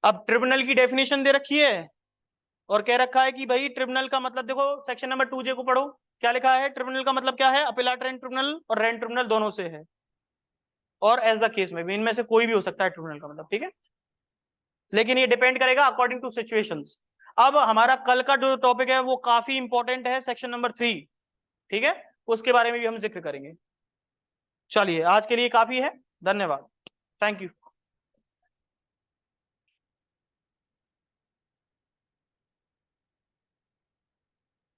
अब ट्रिब्यूनल की डेफिनेशन दे रखी है और कह रखा है कि भाई ट्रिब्यूनल का मतलब, देखो सेक्शन नंबर 2J को पढ़ो, क्या लिखा है, ट्रिब्यूनल का मतलब क्या है, अपीलाट रेंट ट्रिब्यूनल और रेंट ट्रिब्यूनल दोनों से है, और एज द केस में भी, इनमें से कोई भी हो सकता है ट्रिब्यूनल का मतलब, ठीक है, लेकिन ये डिपेंड करेगा अकॉर्डिंग टू सिचुएशंस। अब हमारा कल का जो टॉपिक है वो काफी इंपॉर्टेंट है, सेक्शन नंबर 3, ठीक है, उसके बारे में भी हम जिक्र करेंगे। चलिए आज के लिए काफी है, धन्यवाद, थैंक यू।